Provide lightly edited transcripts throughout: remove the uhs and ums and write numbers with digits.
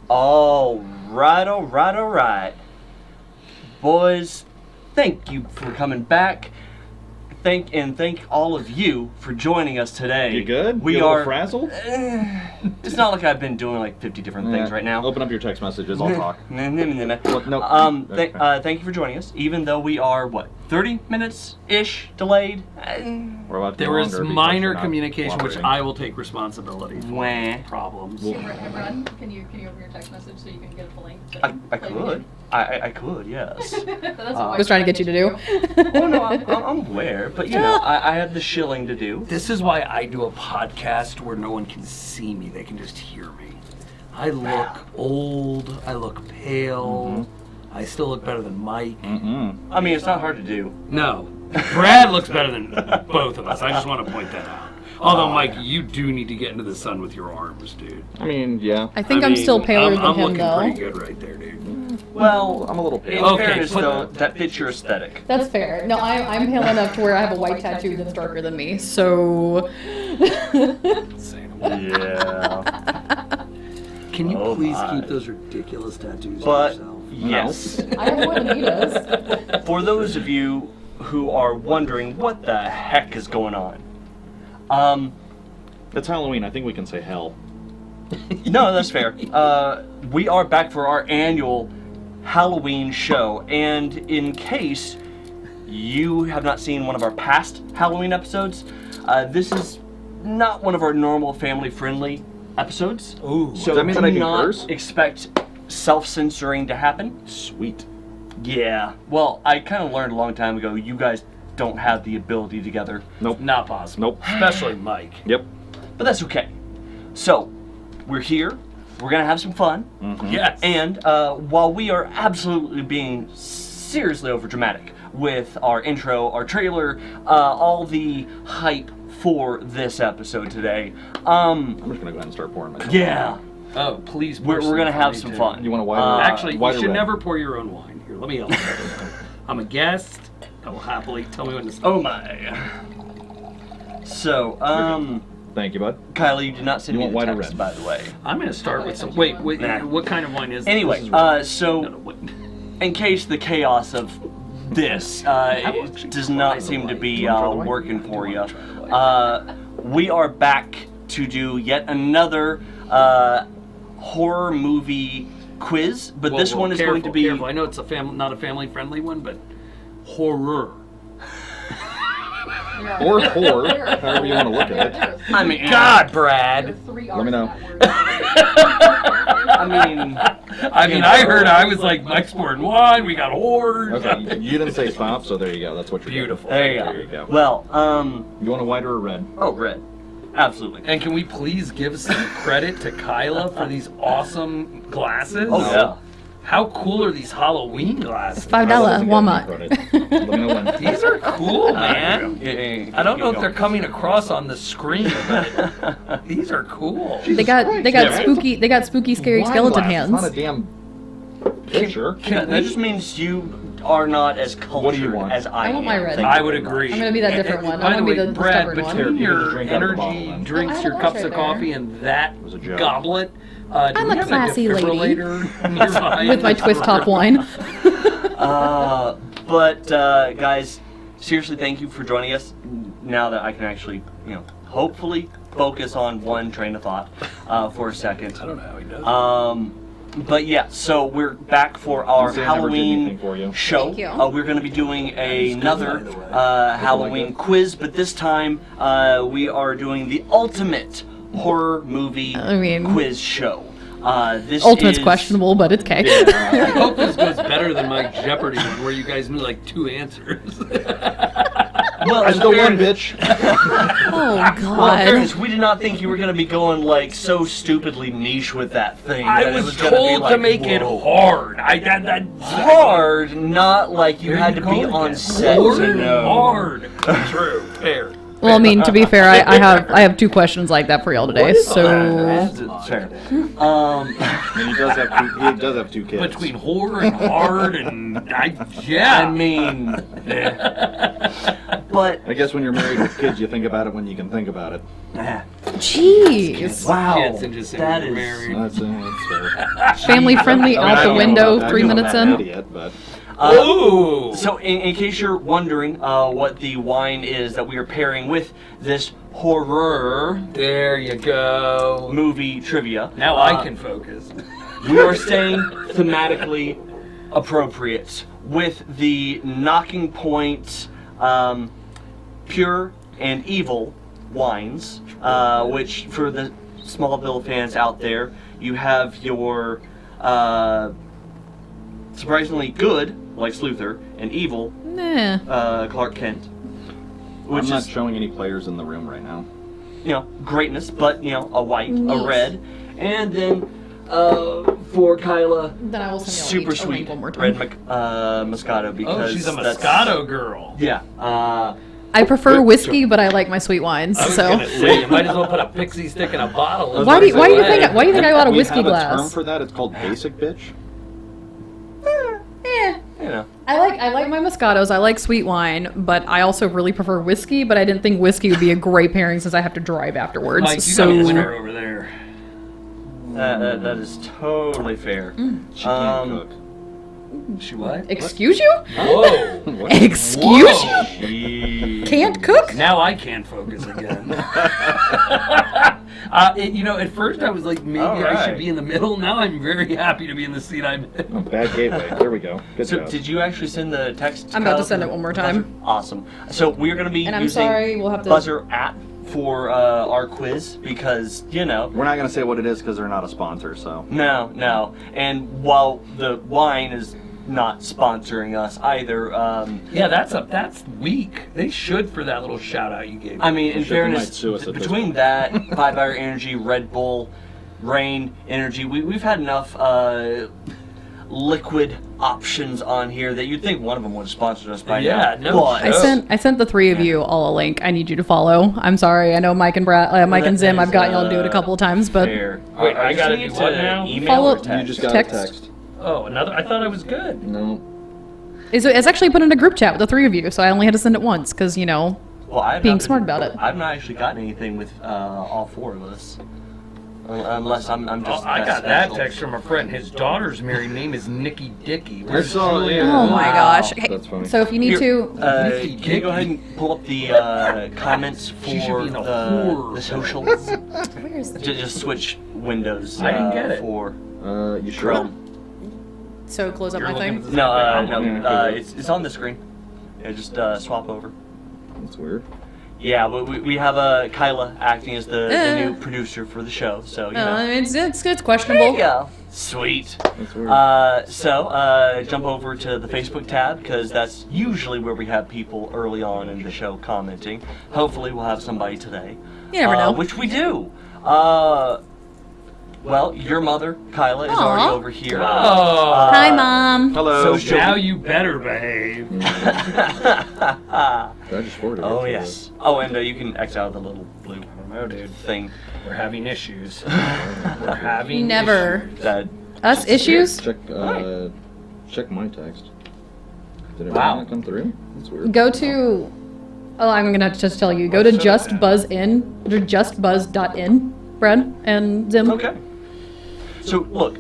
All right. Boys, thank you for coming back. Thank all of you for joining us today. You good? We you are frazzled? It's not like I've been doing like 50 different things right now. Open up your text messages. I'll talk. Thank you for joining us, even though we are 30 minutes-ish delayed. There was minor communication, which I will take responsibility for. Problems. Run. Can you open your text message so you can get the link? I could. I could, yes. I was trying to get you to do. Oh no, I'm aware, but you know, I have the shilling to do. This is why I do a podcast where no one can see me; they can just hear me. I look old. I look pale. I still look better than Mike. I mean, it's not hard to do. No, Brad looks better than both of us. I just want to point that out. Although, Mike, you do need to get into the sun with your arms, dude. I mean, yeah. I think I'm still paler than him, I'm looking though. pretty good right there, dude. Well, I'm a little pale. In fairness, though, that fits your aesthetic. That's fair. No, I'm pale enough to where I have a white tattoo that's darker than me, so... Yeah. Can you please keep those ridiculous tattoos But, to yourself? yes. I have more than he does. For those of you who are wondering what the heck is going on, It's Halloween. I think we can say hell. no, that's fair. We are back for our annual Halloween show, and in case you have not seen one of our past Halloween episodes, this is not one of our normal family-friendly episodes. Ooh. So Does that mean do that I can not curse? expect self-censoring to happen. Sweet. Yeah. Well, I kind of learned a long time ago, you guys don't have the ability together. Nope. Not possible. Nope. Especially Mike. Yep. But that's okay. So, we're here. We're going to have some fun. Yes. And while we are absolutely being seriously overdramatic with our intro, our trailer, all the hype for this episode today, I'm just going to go ahead and start pouring my yeah, Oh, please. we're going to have some fun. You want a wider Actually, you wider should red. never pour your own wine. Here, let me help you. I'm a guest. I will happily tell me when to stop. Oh my. So, Thank you, bud. Kylie, you did not send You me want the white or text, red? by the way. I'm going to start with some... Wait, Nah. what kind of wine is this? Anyway, This is so no, wait. in case the chaos of this it does not seem to be working for you, we are back to do yet another horror movie quiz, but Whoa, this whoa, one is careful, going to be... Careful. I know it's not a family-friendly one, but horror. Or whore, however you want to look at it. I mean, God, Brad. Let me know. I mean, I heard I was like, Mike's pouring wine, we got whores. Okay, you didn't say stop, so there you go. That's what you're Beautiful. there you go. go. Well, You want a white or a red? oh, red. Absolutely. And can we please give some credit to Kyla for these awesome glasses? Oh, yeah. How cool are these Halloween glasses? $5 Walmart. Let me know when. These are cool, man. Yeah, I don't know if they're coming across on the screen, but these are cool. They got spooky scary Wine skeleton glass, hands. It's not a damn picture. That just means you are not as What do you cultured want? as I am. I want my red. Thank I you would very much. agree. I'm gonna be that different one. By I'm the gonna way, be the Brad, stubborn one. between your Drink out of the bottle, energy then. drinks, I have your a cups glass of right there. coffee, and that was a joke. goblet, do I'm we a have classy lady. defibrillator nearby? With my twist top wine. But guys, seriously, thank you for joining us. Now that I can actually, hopefully focus on one train of thought for a second. I don't know how he does it. But yeah, so we're back for our Say I never did anything Halloween for you. show. Thank you. We're going to be doing another Halloween quiz, but this time we are doing the ultimate horror movie quiz show. This Ultimate's is questionable, but it's okay. I hope this goes better than my Jeopardy, where you guys knew like 2 answers. Well, I still won, bitch. Oh Well, in God. fairness, we did not think you were going to be going like so stupidly niche with that thing. I that it was gonna be told like, to make it whoa. hard. Hard, not like you had to be on set to know. Hard. True. Fair. Well, I mean, to be fair, I have 2 questions like that for y'all today. So Fair. And he does have 2 kids. Between whore and hard and I mean, but I guess when you're married with kids, you think about it when you can think about it. Jeez. Wow, Kids and just say that we're is- married. That's fair. Family friendly out the window 3 minutes in. Idiot, but Ooh! So, in case you're wondering what the wine is that we are pairing with this horror There you go. movie trivia, Now I can focus. we are staying thematically appropriate with the Knocking Point Pure and Evil wines, which for the Smallville fans out there, you have your surprisingly good, like Sluther, and evil, Nah. Clark Kent. I'm Which not is, showing any players in the room right now. greatness, but, a white, Neat. a red. And then, for Kyla, Then I will send super y'all each a link sweet one more time. red Moscato, because Oh, she's a that's- Moscato girl. Yeah. I prefer whiskey, but I like my sweet wines. I was So gonna say, you might as well put a pixie stick in a bottle. why do you think I got a We whiskey have a glass? term for that. It's called basic bitch. I like my Moscatos. I like sweet wine, but I also really prefer whiskey. But I didn't think whiskey would be a great pairing since I have to drive afterwards. Mike, you so got a winner over there. That is totally fair. She can't cook. She what? excuse you? Whoa! What? Excuse Whoa. you? Can't cook? Now I can't focus again. At first I was like, maybe I Alright. should be in the middle. Now I'm very happy to be in the seat I'm in. Oh, bad gateway. There we go. Good So, job. did you actually send the text? I'm about to Kyle? send it one more time. Awesome. So we're going to be And I'm using sorry, we'll have to- Buzzer app for our quiz because We're not going to say what it is because they're not a sponsor, so. No. And while the wine is not sponsoring us either, Yeah, that's weak. They should for that little shout out you gave. I mean, in Shit, they might fairness, sue us at this between point. that, 5 Hour Energy, Red Bull, Rain Energy, we've had enough liquid options on here that you'd think one of them would have sponsored us by now. Yeah, no But- shit. I sent the three of you all a link. I need you to follow. I'm sorry. I know Mike and Mike and Zim. I've gotten y'all to do it a couple of times, but Fair. Wait, Are I you gotta sending do it what to now? Email Follow- or text? You just got Text. a text. Oh, another. I thought I was good. No. it's actually put in a group chat with the three of you, so I only had to send it once because Well, I've being not been- smart about it. I've not actually gotten anything with all 4 of us. Unless I'm Oh, just. I got that text from a friend. His daughter's married name is Nikki Dicky. I saw it, yeah. Oh my gosh. That's funny. So if you need to, Can you go ahead and pull up the comments She should for be in a the whore. socials? where is the Just switch windows. I didn't get it. For You sure? Chrome. so close up You're my looking thing? at the- No, it's on the screen. Yeah, just swap over. That's weird. Yeah, but we have Kyla acting as the new producer for the show, so you know. It's questionable. There you go. Sweet. That's weird. So jump over to the Facebook tab because that's usually where we have people early on in the show commenting. Hopefully, we'll have somebody today. You never know. Which we do. Well, your mother, Kyla, is Aw. already over here. Oh. Hi, Mom. Hello. so- Now you better behave. Did I just forward it? Oh yes. Oh, and you can X out the little blue No, dude. thing. We're having issues. We're having Never. That Us issues? Check check my text. Did it Wow. not come through? That's weird. Go to. Oh, I'm gonna have to just tell you. Go to justbuzz.in, Brad and Zim. Okay. So look,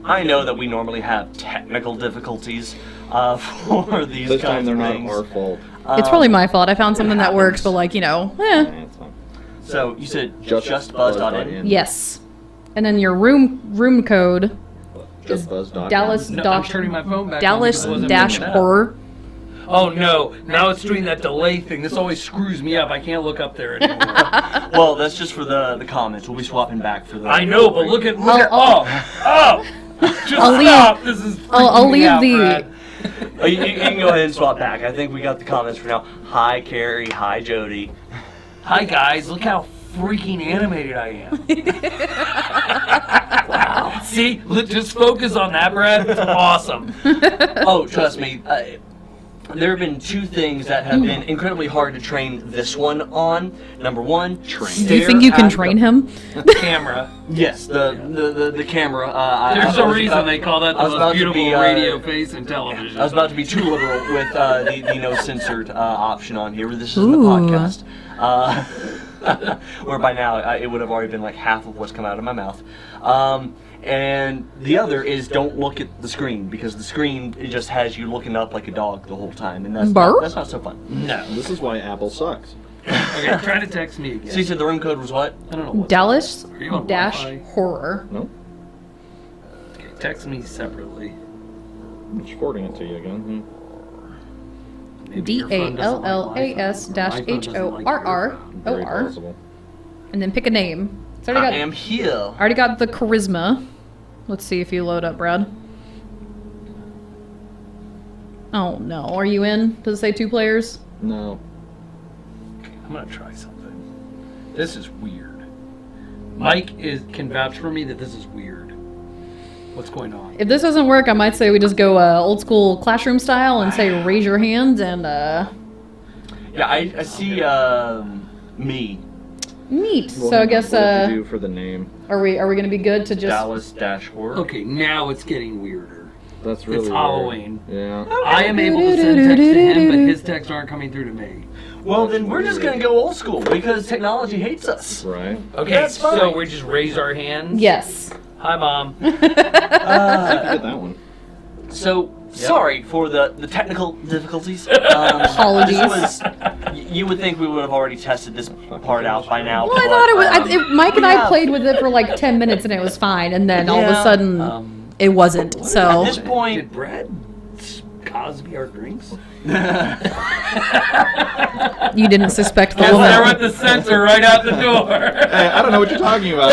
I know that we normally have technical difficulties for these This time kinds they're of not things. our fault. It's probably my fault. I found something that happens. works, but like Yeah, it's fine. So you said Just justbuzz.in. yes. And then your room code Just buzz. Dallas No, I'm dash turning my phone back on Dallas because it wasn't dash picking up. horror. Oh no! Now it's doing that delay thing. This always screws me up. I can't look up there anymore. Well, that's just for the comments. We'll be swapping back for the. I know, but look at Just I'll leave- stop. This is I'll freaking me leave out, the- Brad. Oh, you can go ahead and swap back. I think we got the comments for now. Hi, Carrie. Hi, Jody. Hi guys, look how freaking animated I am. Wow. See, just focus on that, Brad. It's awesome. Oh, trust me. There have been 2 things that have been incredibly hard to train this one on. Number 1, Do you think you can train him? Camera. Yes, the camera. There's a reason they call that I the was about most to beautiful be, radio face in television. I was about to be too liberal with the no censored option on here. This isn't a Ooh. podcast. Where by now it would have already been like half of what's come out of my mouth. And the other is don't look at the screen, because the screen, it just has you looking up like a dog the whole time, and that's not so fun. No. This is why Apple sucks. Okay, try to text me again. So you said the room code was what? I don't know what. Dallas Are you on dash Wi-Fi? horror. No? Okay, text me separately. I'm just forwarding it to you again. Maybe your phone doesn't like Wi-Fi. DALLAS dash My phone doesn't like your HORR. Very OR. possible. And then pick a name. So I I already am here. already got the charisma. Let's see if you load up, Brad. Oh no, are you in? Does it say 2 players? No. I'm gonna try something. This is weird. Mike can vouch for me that this is weird. What's going on? If this doesn't work, I might say we just go old school classroom style and say raise your hands and Yeah, I see me. neat. Well, So I guess what did you do for the name? are we gonna be good to just Dallas-horror. Okay, now it's getting weirder. That's really It's weird. Halloween. Yeah. I am able to send text to him, but his texts aren't coming through to me. Well, then we're just gonna go old school because technology hates us. Right. Okay, That's so fine. we just raise our hands? yes. Hi, Mom. I get that one. So sorry for the technical difficulties. Apologies. You would think we would have already tested this part out by now. Well, I but, thought it was. Mike and we I have. played with it for like 10 minutes and it was fine, and then all of a Yeah. sudden it wasn't. At So this point, Did Brad Cosby our drinks? you didn't suspect the Yes, there woman. went the censor right out the door. Hey, I don't know what you're talking about.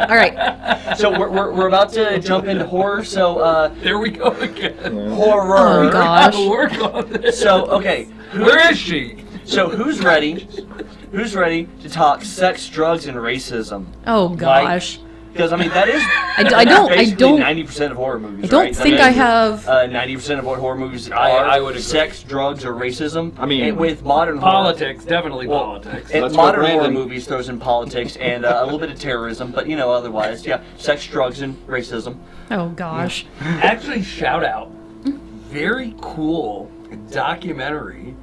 All right. so we're about to jump into horror. So There we go again. horror. Oh gosh. I'll work on this. So okay, Where is she? so who's ready? Who's ready to talk sex, drugs, and racism? Oh gosh. Because I mean that is I don't. 90% of horror movies. I don't right? think I have. 90% of what horror movies are I would agree. sex, drugs, or racism. I mean, and with modern Politics, definitely Well, politics. And That's modern what horror Brandon- movies throws in politics and a little bit of terrorism, but you know otherwise, yeah, sex, drugs, and racism. Oh gosh. Actually, shout out. Very cool documentary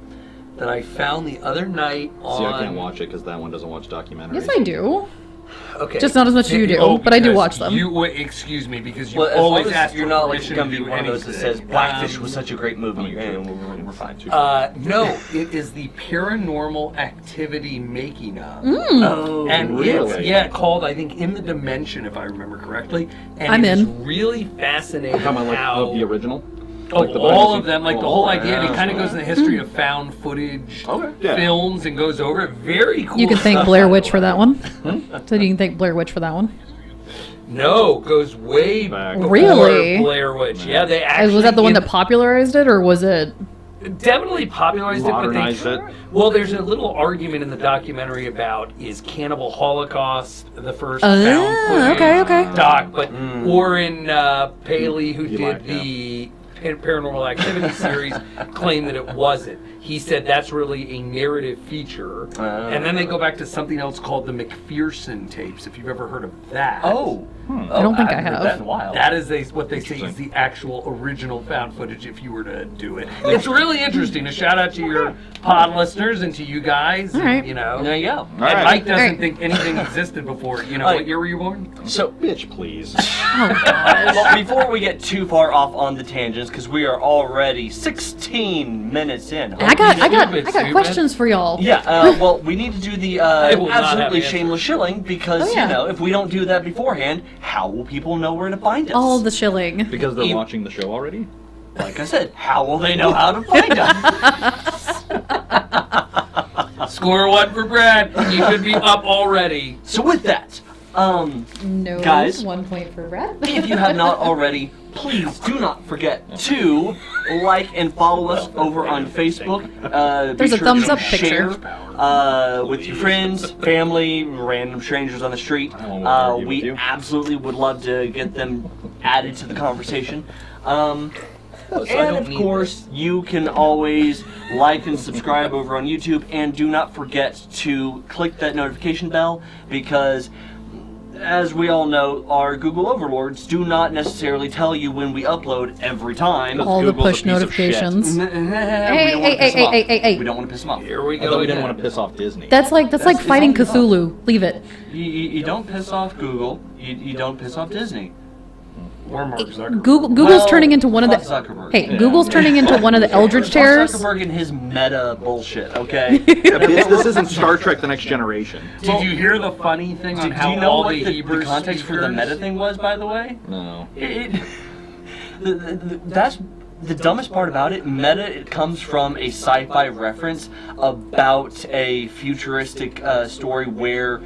that I found the other night on. See, I can't watch it because that one doesn't watch documentaries. Yes, I do. Okay. Just not as much as you do, but I do because watch them. Excuse me, because you Well, as always long as ask you're for not like permission gonna to be do one of those that says anything. Blackfish was such a great movie, true. and we're fine. No, it is the Paranormal Activity making of. Oh, And really? it's called, I think, In the Dimension, if I remember correctly. And I'm it is in. really fascinating How about like how the original? Oh, Like the all behind of the them, like the scenes- whole Oh, idea, and it yeah. kind of goes in the history of found footage Okay. Yeah. films and goes over it. Very cool. You can thank stuff, Blair by the Witch for way. that one. So you can thank Blair Witch for that one. No, goes way Back. before Really? Blair Witch. Yeah, they actually Was that the one that popularized it, or was it? definitely popularized Modernized it, it. but they well, there's a little argument in the documentary about is Cannibal Holocaust the first found footage okay. doc, but Warren Paley, who You did like that. the Paranormal Activity series, claimed that it wasn't. He said that's really a narrative feature, and then they go back to something else called the McPherson tapes. If you've ever heard of that, Oh, I don't think I haven't heard have. that in a while. that is what they say is the actual original found footage if you were to do it. It's really interesting. A shout out to your pod listeners and to you guys. All and, right. You know. there you go. And right. Mike doesn't All right. think anything existed before. You know, All what right. year were you born? So Bitch, please. Oh gosh. well, before we get too far off on the tangents, because we are already 16 minutes in. I got Stupid. questions for y'all. Yeah, well, we need to do the will not have absolutely answers. shameless shilling because, Oh, yeah. you know, if we don't do that beforehand, how will people know where to find us? All the shilling. Because they're You- watching the show already? Like I said, how will they know how to find us? Score one for Brad. You should be up already. So with that, No. Guys. 1 point for Brad. if you have not already, please do not forget to like and follow us over on Facebook. Be There's a sure thumbs to up picture. share with your friends, family, random strangers on the street. I won't argue with We you. absolutely would love to get them added to the conversation. And don't of need course, you can always like and subscribe over on YouTube, and do not forget to click that notification bell because as we all know, our Google overlords do not necessarily tell you when we upload every time. All the Google's a push piece of notifications. Hey. We don't want to piss them off. Here we I go. thought we didn't again. want to piss off Disney. That's like fighting it's all Cthulhu. Leave it. You don't piss off Google. You don't piss off Disney. Or Mark Zuckerberg. Google's Well, turning into one of the. fuck Zuckerberg. Hey, Google's turning into one of the Eldritch Mark terrors. Zuckerberg and his meta bullshit. Okay. This isn't Star Trek: The Next Generation. Did you hear the funny thing on Do how you know all what the the Hebrew context for the speakers- meta thing was, by the way? No. That's the dumbest part about it. Meta, it comes from a sci-fi reference about a futuristic story where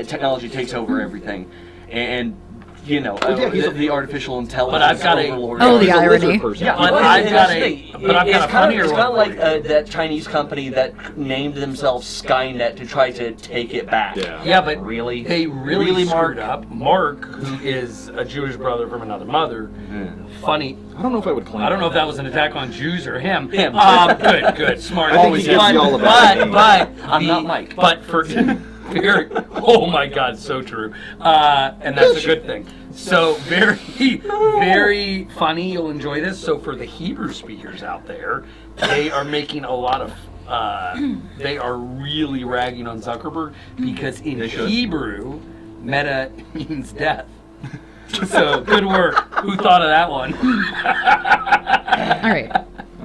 technology takes over everything, and you know, the artificial intelligence. But I've got a- overlord. Oh, the He's a lizard irony. person. Yeah, But well, I've and got that's the a- thing. but I've got a funnier It's one kind of like for you. that Chinese company that named themselves Skynet to try to take it back. Yeah. Yeah, but Really? they really Mark? screwed up. Mark, who is a Jewish brother from another mother, funny. I don't know if I would claim. I don't know if that was an attack on Jews or him. Him. Good, smart. I think he gives you all about it. but I'm not Mike. But for very, oh my God, so true. And that's a good thing. So very funny. You'll enjoy this. So for the Hebrew speakers out there, they are making a lot of. They are really ragging on Zuckerberg because in Hebrew, meta means death. So good work. Who thought of that one? All right.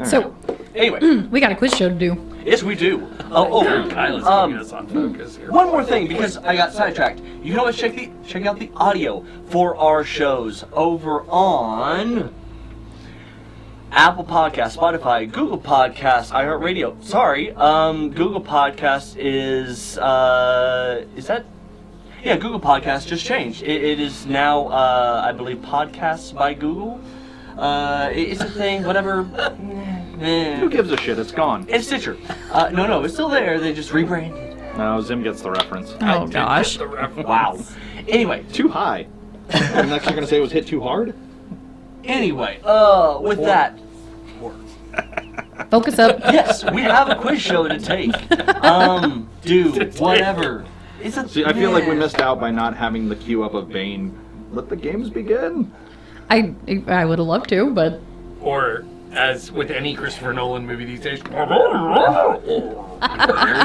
So Anyway, we got a quiz show to do. yes, we do. Oh, Kyla's keeping us on focus here. one more thing, because I got sidetracked. You can always check out the audio for our shows over on Apple Podcasts, Spotify, Google Podcasts, iHeartRadio. Sorry, Google Podcasts is that? Yeah, Google Podcasts just changed. It is now, I believe, Podcasts by Google. It's a thing, whatever. Who gives a shit? It's gone. It's Stitcher. No, it's still there. They just rebranded. No, Zim gets the reference. Oh gosh. Wow. Anyway, Too high. And next you're gonna say it was hit too hard? with that, Focus up. yes, we have a quiz show to take. Dude, whatever. It's a, See, I feel like we missed out by not having the queue up of Bane. Let the games begin. I would have loved to, but Or, as with any Christopher Nolan movie these days. There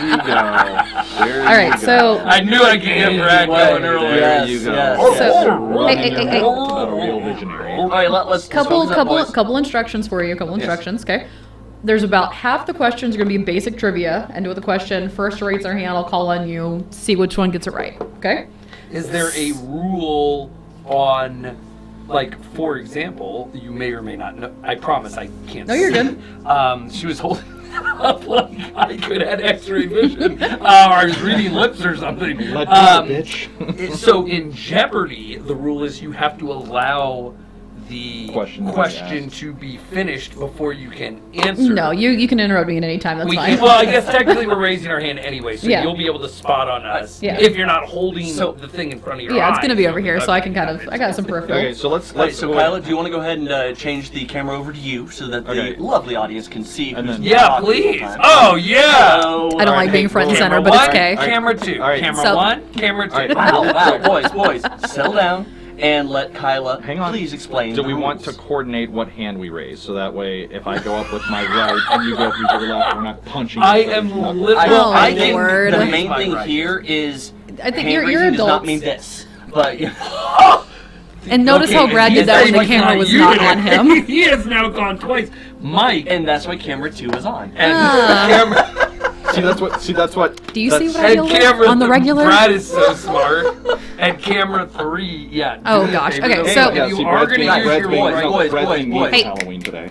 you go. There all right. So I knew I could get Brad going earlier. There Yes, you go. yes. So, hey. Not a real visionary. All right, let's couple focus up, boys. couple instructions for you. Instructions. Okay. There's about half the questions are going to be basic trivia. End with a question. First raise their hand. I'll call on you. See which one gets it right. Okay. Is there a rule on, like, for example, you may or may not know, I promise I can't No, you're see. good. She was holding it up like I could have x-ray vision. Or I was reading lips or something. Let go, bitch. So in Jeopardy, the rule is you have to allow the Question to be question asked. to be finished before you can answer. No, you can interrupt me at any time. That's fine. Well, I guess technically we're raising our hand anyway, so Yeah. you'll be able to spot on us Yeah. if you're not holding the thing in front of your Yeah, eyes. it's gonna be over here, so I can Okay, kind of. I got some peripheral. Okay, so let's So Kyla, do you want to go ahead and change the camera over to you so that the Okay. lovely audience can see And who's then- Yeah, talking please. the whole time? Oh, yeah. So, I don't like being front and Camera center, but it's one, okay. Camera two. All right. Camera So- one, camera two. All right. Wow, boys, settle down and let Kyla Hang on. please explain. Do the we want to rules. coordinate what hand we raise? So that way, if I go up with my right and you go up with your left, we're not punching I each other's am knuckles. literally. Oh, I think Lord. the Raise main my thing right. here is I think hand you're raising does not adults. mean this, but And notice how Brad did that when the camera was not on him. He has now gone twice. Mike. and that's why camera 2 is on. And Ah. camera. See, that's what. Do you see that's- what I And yelled camera on the regular? Brad is so smart. And camera 3, yeah. Oh, do me a gosh. favor. Okay, so- if Yeah, you see, are Brad's going being- to use Brad's your being- voice, no, boys, Brad's boys, being boys. mean Hey. for Halloween today.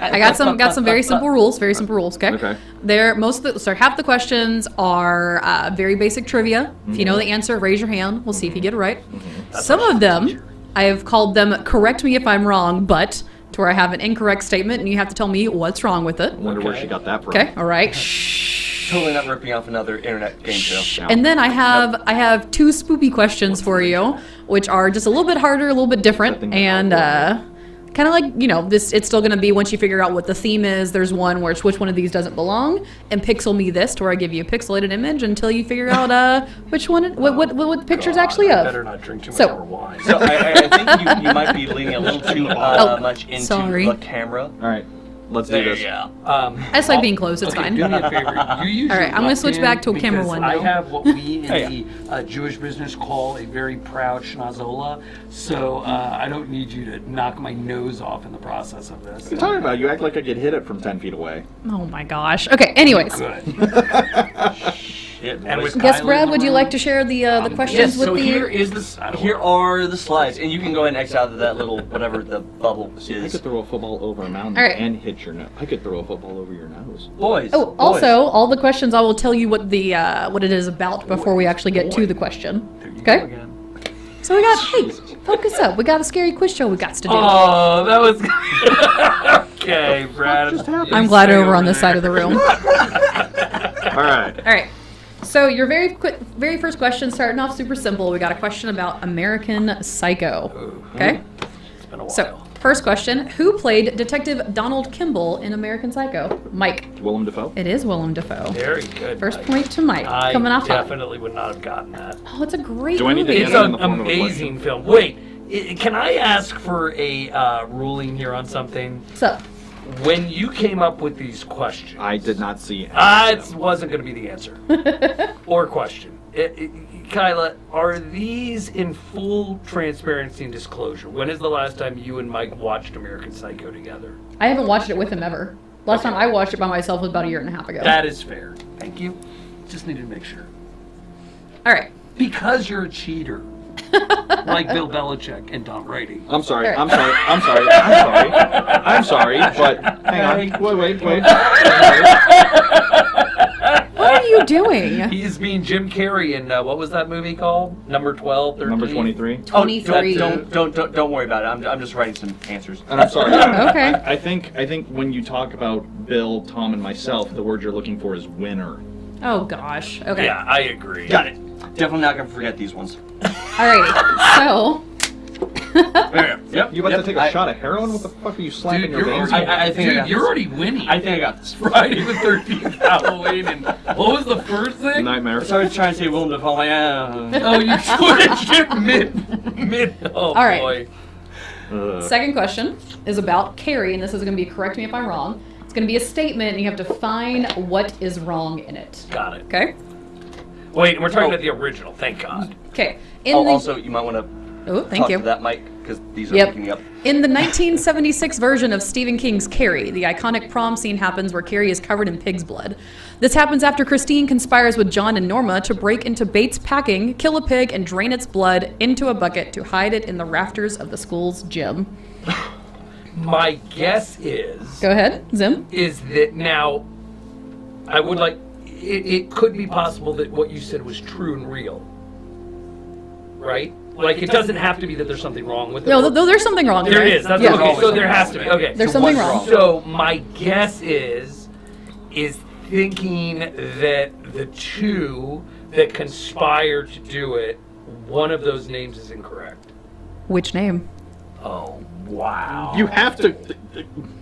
I got some very simple rules. Very simple rules. Okay. Okay. Half the questions are very basic trivia. If you know the answer, raise your hand. We'll see if you get it right. Some of them, I have called them "correct me if I'm wrong," but to where I have an incorrect statement and you have to tell me what's wrong with it. Wonder where she got that from. Okay. All right. Totally not ripping off another internet game show. And then I have two spoopy questions for you, which are just a little bit harder, a little bit different, and kind kind of like, you know, this. It's still going to be, once you figure out what the theme is, there's one where it's which one of these doesn't belong, and pixel me this, to where I give you a pixelated image until you figure out which one, what the picture's actually I of. better not drink too much So- more wine. So I think you might be leaning a little too much into sorry. the camera. All right, let's do this. I just like being close. It's Okay, fine. do me a favor. You use All right, your I'm gonna switch left back to hand camera because one I now. have what we in Yeah. the Jewish business call a very proud schnozola, so I don't need you to knock my nose off in the process of this. What are you talking about? You act like I could hit it from 10 feet away. Oh my gosh. Okay. Anyways, Good. Shit, And boys. with yes, Kylie Brad, in the would you room? like to share the questions Yes, with so the? here is the. I don't Here know. are the slides, and you can go ahead and X out of that little whatever the bubble I is. could throw a football over a mountain All right. and hit your nose. I could throw a football over your nose. Boys. Oh, boys. also, all the questions, I will tell you what the what it is about before we actually get to the question. There you Okay. go again. So we got, hey, focus up. We got a scary quiz show we got to do. Oh, that was okay, Brad. I'm glad we're over on this side of the room. All right. All right. So your very first question, starting off super simple. We got a question about American Psycho. Okay. It's been a while. So first question: who played Detective Donald Kimball in American Psycho? Mike. Willem Dafoe. It is Willem Dafoe. Very good. First Mike. point to Mike. I Coming off hot. definitely would not have gotten that. Oh, it's a great Do I need to movie. It's answer in an the form of a amazing film. Wait, can I ask for a ruling here on something? So, When you came up with these questions, I did not see it. it wasn't going to be the answer or question. Kyla, are these in full transparency and disclosure? When is the last time you and Mike watched American Psycho together? I haven't watched it with him ever. Last Okay. time I watched it by myself was about a year and a half ago. That is fair. Thank you. Just needed to make sure. All right. Because you're a cheater. Like Bill Belichick and Tom Brady. I'm sorry. All right. I'm sorry. I'm sorry. I'm sorry. I'm sorry. But hang on. Wait. What are you doing? He's being Jim Carrey in, what was that movie called? Number 12, 13? Number 23. 23. Don't worry about it. I'm just writing some answers. And I'm sorry. Okay. I think when you talk about Bill, Tom, and myself, the word you're looking for is winner. Oh gosh. Okay. Yeah, I agree. Got it. Definitely not gonna forget these ones. Alrighty. So. Yep. You about yep. to take a shot of heroin? What the fuck are you slapping Dude, your you're veins? already, I think I got you're this. already winning. I think I got this. Friday the 13th, Halloween, and what was the first thing? Nightmare. I started trying to say Willem Dafoe. Like, Oh, you switched it mid. Oh, All right. boy. Second question is about Carrie, and this is going to be, correct me if I'm wrong. It's going to be a statement, and you have to find what is wrong in it. Got it. Okay? Wait, we're talking about the original, thank God. Okay. Also, you might want to Oh, thank talk you. to that mic because these are Yep. picking me up. In the 1976 version of Stephen King's Carrie, the iconic prom scene happens where Carrie is covered in pig's blood. This happens after Christine conspires with John and Norma to break into Bates' packing, kill a pig, and drain its blood into a bucket to hide it in the rafters of the school's gym. My guess is Go ahead, Zim. that now I would like it could be possible that what you said was true and real. Right? Like it doesn't have to be that there's something wrong with it. No, there's something wrong in There there. is. That's Yeah. okay. So there has to be. Okay. There's So something what's wrong. So my guess is thinking that the two that conspire to do it, one of those names is incorrect. Which name? Oh wow! You have to.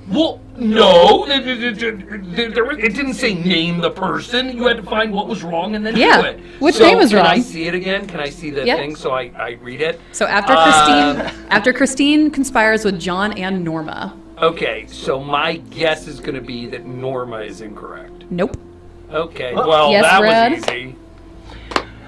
Well, no, it didn't say name the person. You had to find what was wrong and then Yeah. do it. Which So name was Can I wrong? see it again? Can I see the Yeah. thing so I read it? So after Christine conspires with John and Norma. Okay, so my guess is going to be that Norma is incorrect. Nope. Okay, well Yes, that Brad? was easy.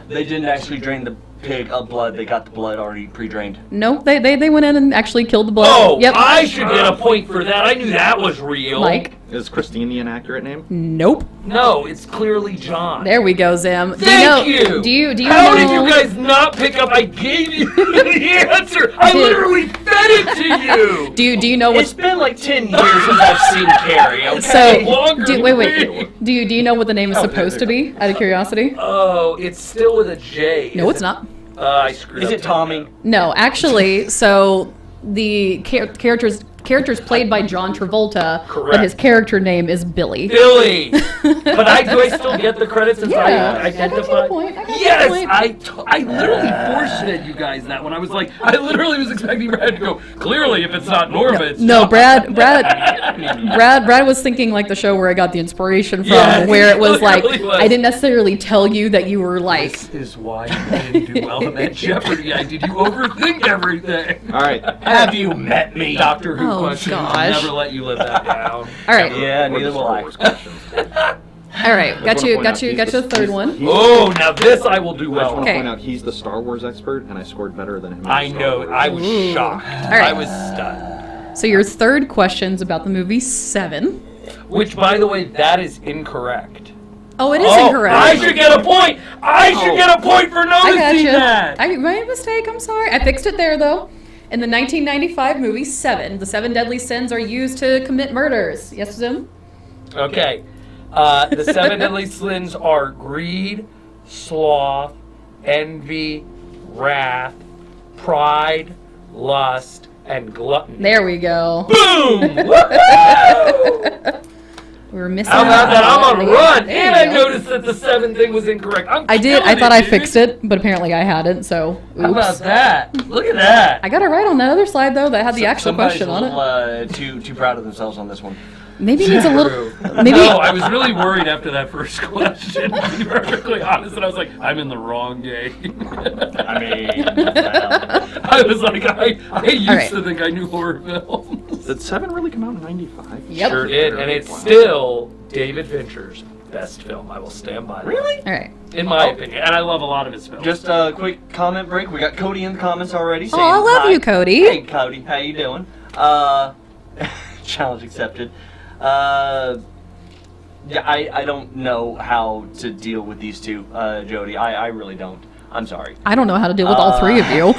They didn't actually drain the pig of blood. They got the blood already pre-drained. Nope. They went in and actually killed the blood. Oh, Yep. I should get a point for that. I knew that was real. Mike. Is Christine the inaccurate name? Nope. No, it's clearly John. There we go, Zim. Thank you. Do you How know? did you guys not pick up? I gave you the answer. I Dude. literally fed it to you. Do you know It's what? been like 10 years since I've seen Carrie. Okay? So longer wait. Do you know what the name is supposed to be? Out of curiosity. Oh, it's still with a J. No, it's not. I screwed Is up. it Tommy? No, actually. So the character's character's played by John Travolta, Correct. but his character name is Billy. Billy. But do I still get the credits since I identify? Yes, I literally force-fed you guys that when I was like, I literally was expecting Brad to go. Clearly, if it's not Norma, it's No, not. Brad was thinking like the show where I got the inspiration from, Yeah, where it was it like, really was. I didn't necessarily tell you that you were like, This is why you didn't do well in that Jeopardy. Did you overthink everything? All right. Have you met me? Doctor Who Oh, question. gosh. I'll never let you live that down. all right, Yeah, Or neither the will Star I. Wars questions. all right, got you the third one. Oh, now this I will do I just well. want to Okay. point out he's the Star Wars expert, and I scored better than him. in I Star know. Wars. I was Ooh. shocked. All right. I was stunned. So your third question's about the movie Seven. Which, by the way, that is incorrect. Oh, it is Oh, incorrect. I should get a point. I should get a point for I got noticing you. that. I made a mistake. I'm sorry. I fixed it there though. In the 1995 movie Seven, the 7 deadly sins are used to commit murders. Yes, Zim? Okay. The 7 deadly sins are greed, sloth, envy, wrath, pride, lust, and gluttony. There we go. Boom! Woohoo! We were missing. How about that? I'm on a run, There and you I go. noticed that the 7th thing was incorrect. I did. I thought I fixed it, but apparently I hadn't. So, How about oops. that? Look at that. I got it right on that other slide though. That had the actual Somebody's question on it. a little, too proud of themselves on this one. Maybe it needs a little. True. Maybe. No, I was really worried after that first question, to be perfectly honest, and I was like, I'm in the wrong game. I mean, well, I was like, I used right. to think I knew horror films. Did 7 really come out in '95? Yep. Sure did, and it's Wow. still David Fincher's best film. I will stand by that. really? All right. In my opinion, and I love a lot of his films. Just a quick comment break. We got Cody in the comments already. Oh, I love hi. you, Cody. Hey, Cody. How you doing? Challenge accepted. Yeah, I don't know how to deal with these two, Jody. I really don't. I'm sorry. I don't know how to deal with all three of you.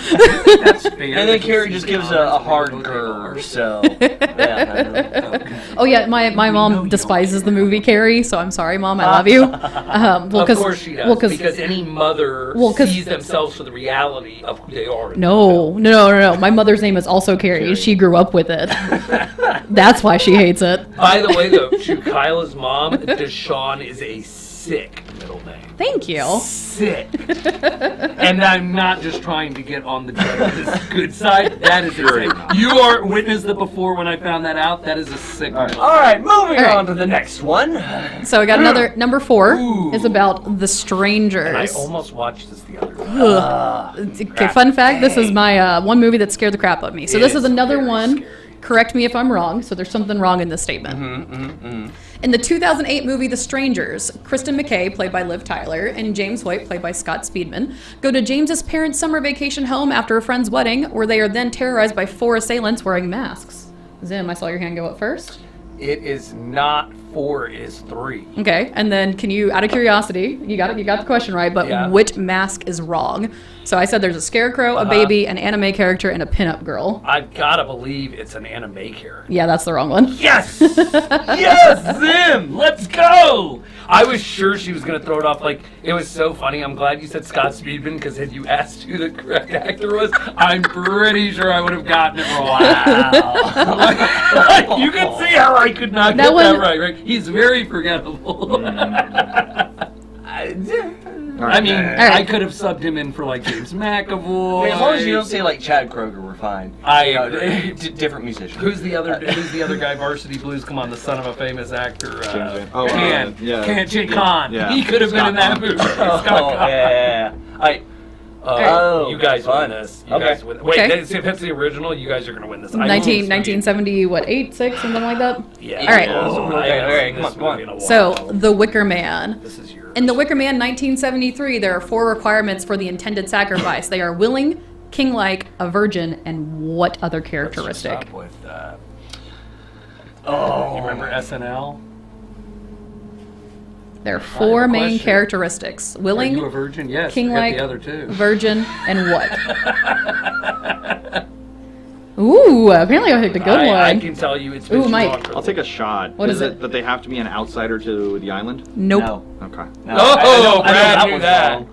That's fair. And then Carrie just gives a hard grr, so. Yeah, Oh yeah, my mom despises the movie Carrie, so I'm sorry, Mom. I love you. Well, Of course she does, Well, because any mother 'cause- sees themselves for the reality of who they are. no. My mother's name is also Carrie. She grew up with it. That's why she hates it. By the way, though, to Kyla's mom, Deshaun is a sick middle name. Thank you. Sick. And I'm not just trying to get on the good side. That is insane. You are witness that before when I found that out. That is a sick middle name. All right, moving All right. on to the next one. So I got another number 4 Ooh. is about The And I Strangers. almost watched this the other day. Okay, fun fact, this is my one movie that scared the crap out of me. So this is another very one. scary. Correct me if I'm wrong. So there's something wrong in this statement. In the 2008 movie The Strangers, Kristen McKay, played by Liv Tyler, and James Hoyt, played by Scott Speedman, go to James's parents' summer vacation home after a friend's wedding, where they are then terrorized by 4 assailants wearing masks. Zim, I saw your hand go up first. It is not 4, it is 3. Okay, and then can you, out of curiosity, you got the question right, but Yeah. which mask is wrong? So I said there's a scarecrow, a baby, an anime character, and a pinup girl. I've got to believe it's an anime character. Yeah, that's the wrong one. Yes! Yes, Zim! Let's go! I was sure she was going to throw it off. Like, it was so funny. I'm glad you said Scott Speedman, because had you asked who the correct actor was, I'm pretty sure I would have gotten it wrong. Wow. Like, you can see how I could not That get one- that right? He's very forgettable. I mean, right. I could have subbed him in for, like, James McAvoy. I mean, as long as you don't say like Chad Kroger, we're fine. I You know, agree. different musician. Who's the other guy? Varsity Blues. Come on, the son of a famous actor. Oh, Khan. yeah. Khan. Yeah. He could have been in that Scott movie. Khan. Scott Oh, Khan. yeah. You guys fun. win this. You Okay. guys win. Wait, Okay. if it's the original, you guys are gonna win this. I 1970, what, 8, 6, something like that? Yeah. All right. Okay, come on. So, The Wicker Man. This is yours. In The Wicker Man 1973, there are 4 requirements for the intended sacrifice. They are willing, king-like, a virgin, and what other Let's just characteristic? stop with, you remember SNL? There are 4 main question. characteristics. Are you a Willing, virgin? Yes. king-like, Forget the other two. virgin, and what? Ooh, apparently I picked a good I one. can tell you it's been Ooh, too Mike. long for I'll take a shot. What is it it? that they have to be an outsider to the island? Nope. No. Okay. No. Oh, I know Brad knew one's that.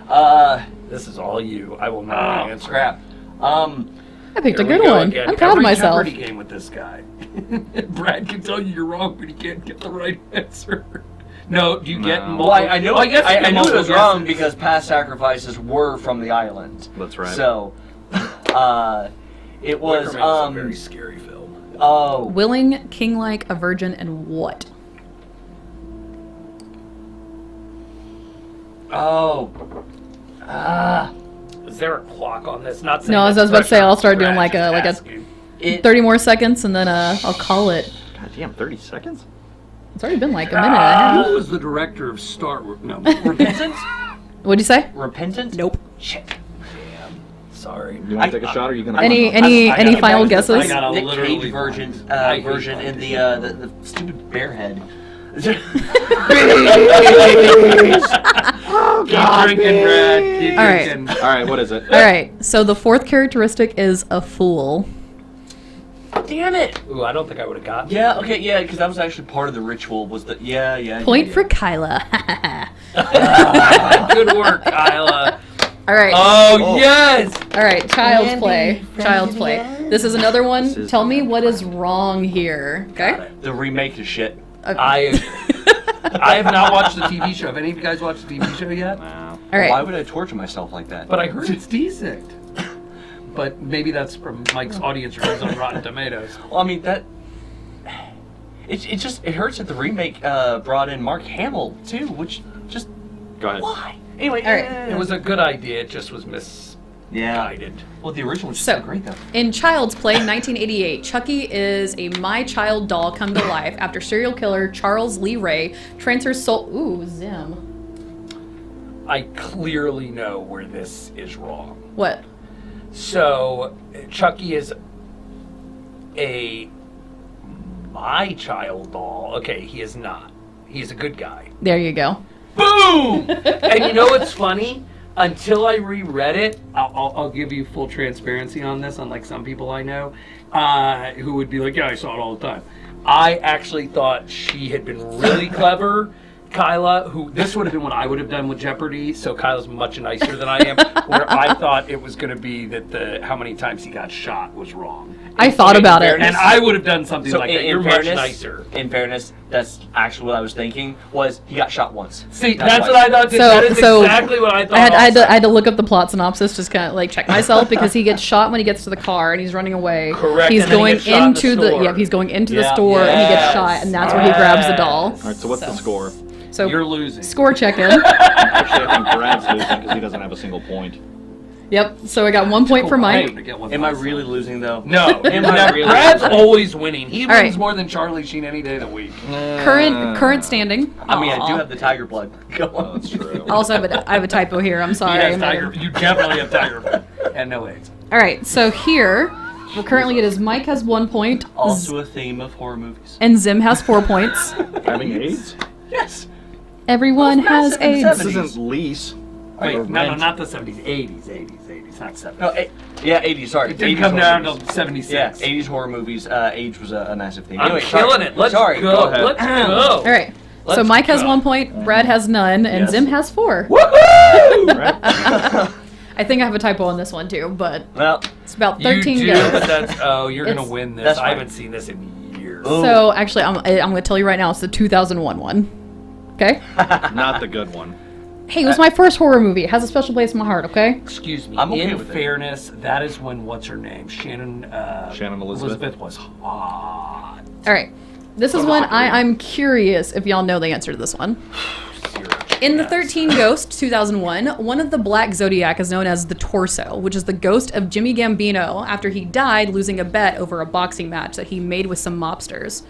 wrong. This is all you. I will not answer. Crap. I picked a Here we good go one. again. I'm proud of Every myself. Jeopardy game with this guy. Brad can tell you you're wrong, but he can't get the right answer. No, you get No. multiple. Well, I know. I guess you get knew it was multiple wrong guesses. because past sacrifices were from the island. That's right. So, it was Wicker Man's a very scary film. oh, Willing, king-like, a virgin, and what? Is there a clock on this? Not saying No, as I was about to say, I'll start doing like a 30 more seconds, and then I'll call it. God damn, 30 seconds? It's already been like a minute and a half. Who was the director of Star Wars? No, Repentant? What'd you say? Repentant? Nope. Shit. sorry. You want to take a shot, or are you gonna? Any final guesses? I got a Nick literally Cage version hate in the stupid bear head. Oh, God, keep drinking, Brad. Keep All right. drinking. All right, what is it? All right. So the fourth characteristic is a fool. Damn it! Ooh, I don't think I would have got. Yeah, okay, yeah, because that was actually part of the ritual. Was that? Yeah. Point yeah. for Kyla. Good work, Kyla. All right. Oh, yes. All right. Child's play. Child's play. This is another one. Tell me what is wrong here. Okay. The remake is shit. I have not watched the TV show. Have any of you guys watched the TV show yet? Wow. All right. Why would I torture myself like that? But I heard it's decent. But maybe that's from Mike's audience reviews on Rotten Tomatoes. Well, I mean that. It hurts that the remake brought in Mark Hamill too, which just Go ahead. why? Anyway, All right. It was a good idea. It just was misguided. Well, the original was just So, great though. in Child's Play, 1988, Chucky is a My Child doll come to life after serial killer Charles Lee Ray transfers soul. Ooh, Zim. I clearly know where this is wrong. What? So, Chucky is a My Child doll. Okay, he is not. He is a good guy. There you go. Boom! And you know what's funny? Until I reread it, I'll give you full transparency on this, unlike some people I know, who would be like, yeah, I saw it all the time. I actually thought she had been really clever, Kyla, who this would have been what I would have done with Jeopardy, so Kyla's much nicer than I am, where I thought it was going to be that how many times he got shot was wrong. I thought about it. And I would have done something So like that. You're much nicer. In fairness, that's actually what I was thinking. Was he got shot once? See, that's what I thought. So- That is so exactly what I thought. I had to look up the plot synopsis, just kind of like check myself, because he gets shot when he gets to the car and he's running away. Correct, He's and then he going gets shot in the into the store. he's going into the Yeah. store and he gets Yes. shot, and that's where he grabs the doll. Yes. All right, so what's the score? So You're losing. score check in. Actually, I think Brad's losing because he doesn't have a single point. Yep. So I got 1 point for Mike. Am I really losing though? No. Am I really Brad's losing? always winning. He right. wins more than Charlie Sheen any day of the week. Current standing. I mean, I do Aw. have the tiger blood. Go on. That's true. I also have a typo here. I'm He sorry. has tiger. You definitely have tiger blood and no eggs. All right. So here, well, currently it is Mike has 1 point, Also a theme of horror movies. and Zim has 4 points. Having AIDS? Yes. Everyone Those has massive in AIDS. the This isn't lease. Wait, Or no, rent. not the 70s. 80s, not 70s. No, yeah, 80s. Sorry, It didn't 80s come horror down movies. until 76. Yeah, 80s horror movies. Age was a massive theme. I'm Anyway, killing sorry. it. Let's sorry, go. ahead. Let's go. All right. So Let's Mike has go. 1 point, Brad has none, and Yes. Zim has 4. Woohoo! Right? I think I have a typo on this one too, but Well, it's about You 13 do, goes. but that's you're gonna It's- win this. That's I fine. haven't seen this in years. Ooh. So actually, I'm going to tell you right now, it's the 2001 one. Okay. Not the good one. Hey, it was my first horror movie. It has a special place in my heart. Okay. Excuse me. I'm okay in with it. fairness, that is when what's her name, Shannon Elizabeth. was hot. All right. This is one I'm curious if y'all know the answer to this one. In the 13 Ghosts 2001, one of the Black Zodiac is known as the Torso, which is the ghost of Jimmy Gambino after he died losing a bet over a boxing match that he made with some mobsters.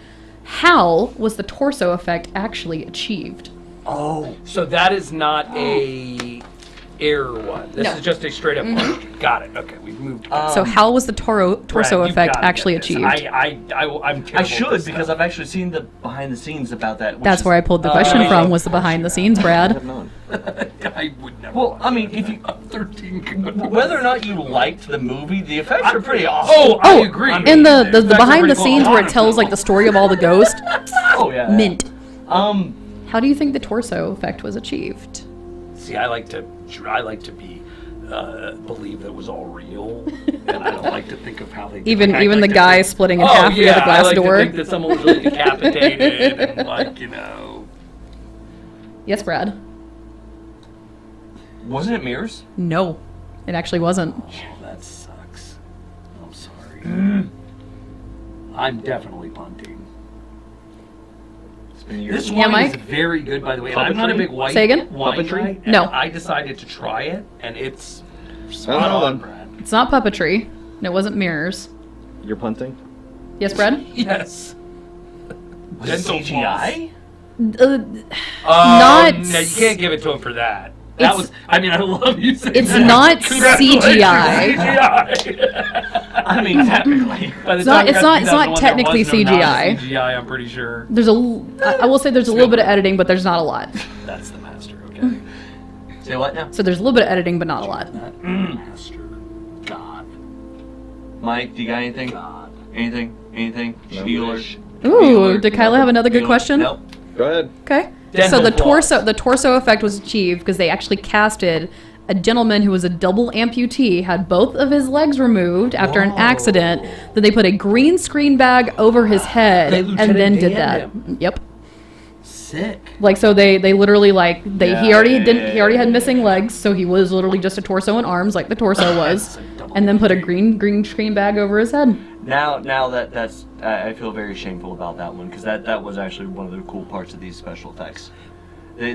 How was the torso effect actually achieved? oh, So that is not a error one. This No. is just a straight up question. Got it. Okay, we've moved. So how was the torso Brad, you've effect gotta actually get this. achieved? I'm terrible I at should this because stuff. I've actually seen the behind the scenes about that. That's where I pulled the question from, was the behind the scenes, I Brad. have none. I would never. Well, I mean, if you 13. whether or not you liked the movie, the effects are pretty awesome. Oh, I agree. In the Effects are behind the pretty scenes cool. where it tells like the story of all the ghosts, Oh yeah. mint. Um, How do you think the torso effect was achieved? See, I like to be believe that it was all real, and I don't like to think of how they Even I like the to guy think- splitting in half via the glass I like door. to think that someone was really decapitated and Yes, Brad. Wasn't it mirrors? No, it actually wasn't. Oh, that sucks. I'm sorry. I'm definitely punting. This Yeah, wine Mike? is very good, by the way. And I'm not a big white Say again? wine Puppetry? guy, and No. I decided to try it, and it's I spot don't know on, then. Brad. It's not puppetry. And it wasn't mirrors. You're punting? Yes, Brad? Yes. Was it CGI? Not. No, you can't give it to him for that. That It's- was. I mean, I love you saying It's that. not Congratulations, CGI. CGI. I mean, technically. By the It's not- time we it's got not- to it's not 2001, technically there was no CGI. CGI, I'm pretty sure. There's I will say there's a little bit of editing, but there's not a lot. That's the master. Okay. Say what now? So there's a little bit of editing, but not a lot. Master. God. Mike, do you got anything? God. Anything? No. Steelers? Ooh, did Kyla have another good question? Nope. Go ahead. Okay. Dental So the floss. torso effect was achieved because they actually casted a gentleman who was a double amputee, had both of his legs removed after an accident. Then they put a green screen bag over his head They and Lieutenant then did Danned that. Yep. Sick. Like so they literally like he already had yeah. missing legs, so he was literally just a torso and arms like the torso was, and then put a green screen bag over his head. Now that's I feel very shameful about that one because that was actually one of the cool parts of these special effects. They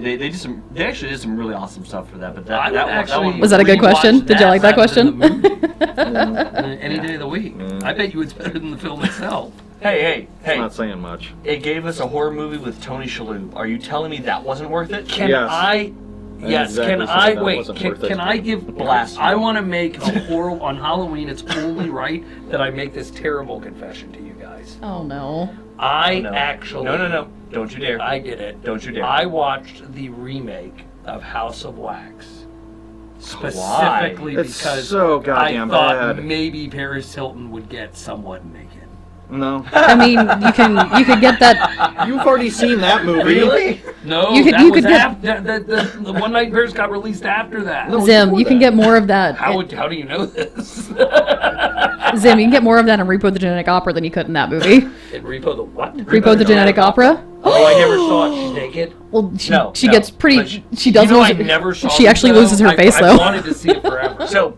actually did some really awesome stuff for that. But I would that one Was that a good question? Did you like that question? Any day of the week. I bet you it's better than the film itself. Hey! It's not saying much. It gave us a horror movie with Tony Shalhoub. Are you telling me that wasn't worth it? Can Yes. I? Yes. exactly Can saying I? that Wait. wasn't worth it. Can I give Blast. I want to make a horror on Halloween. It's only right that I make this terrible confession to you guys. Oh no. I No. actually. No! Don't you dare! I did it. Don't you dare! I watched the remake of House of Wax. Specifically It's because so I goddamn thought bad. maybe Paris Hilton would get somewhat naked. No. I mean, you could get that. You've already seen that movie. Really? No, You could- that you was could get- after the One Night in Paris got released after that. No. Zim, before you can that. get more of that. How do you know this? Zim, you can get more of that in Repo the Genetic Opera than you could in that movie. In Repo the what? Repo the Genetic Opera. Oh, I never saw it. She's naked. Well, she No, gets pretty. but She does you know, lose. I never saw She this, actually though. loses her face I though. wanted to see it forever. So